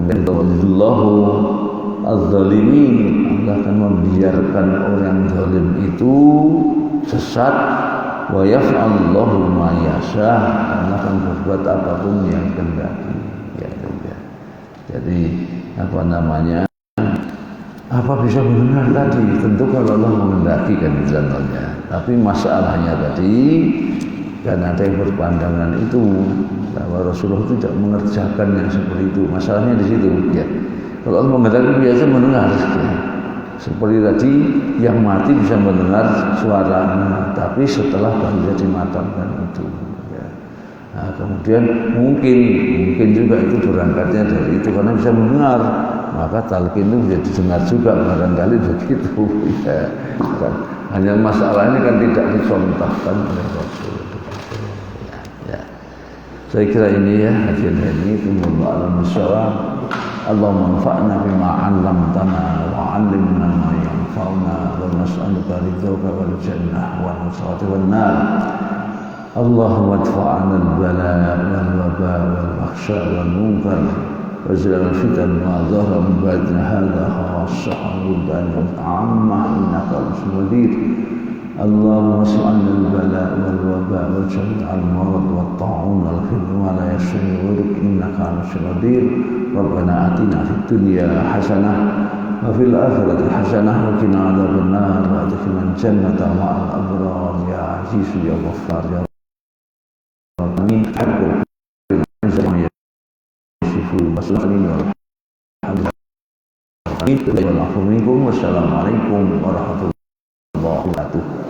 Allahu az-zalimin, Allah akan membiarkan orang zalim itu sesat. Wa yaf'alullahu ma yasha, Allah akan berbuat apapun yang kehendaki. Ya. Jadi apa namanya? Apa bisa benar tadi? Tentu kalau Allah menghendaki kan misalnya. Tapi masalahnya tadi kan ada yang berpandangan itu bahwa Rasulullah itu tidak mengerjakan yang seperti itu. Masalahnya di situ ya. Kalau Allah menghendaki biasa mendengar ya. Seperti tadi yang mati bisa mendengar suaranya, tapi setelah baru dimatangkan itu ya. Nah, kemudian mungkin juga itu berangkatnya dari itu karena bisa mendengar, maka talqin itu bisa didengar juga barangkali begitu ya. Hanya masalah ini kan tidak dicontohkan oleh Rasul. Ya. Saya kira ini ya hasil ini Allahu a'lam bishawab. Allahumma anfa'na bima 'allamtana wa 'allimna ma yanfa'una wa nas'aluka ridhaka wal jannah wal nusrata wan nar. Allahumma adfa'na al-bala' wal waba' wal bakhsha' wal munkar وزل الفتن ما ظهر من بعدنا هذا خاصة والبان عامة إنك المدير. اللهم اصرف عنا البلاء والوباء وجميع المرض والطاعون والخزي ولا يشفي غيرك إنك المدير. ربنا آتنا في الدنيا حسنة وفي الآخرة حسنة وقنا عذاب النار وأدخلنا الجنة مع الأبرار يا عزيز يا غفار يا رب آمين. Wassalamualaikum warahmatullahi wabarakatuh.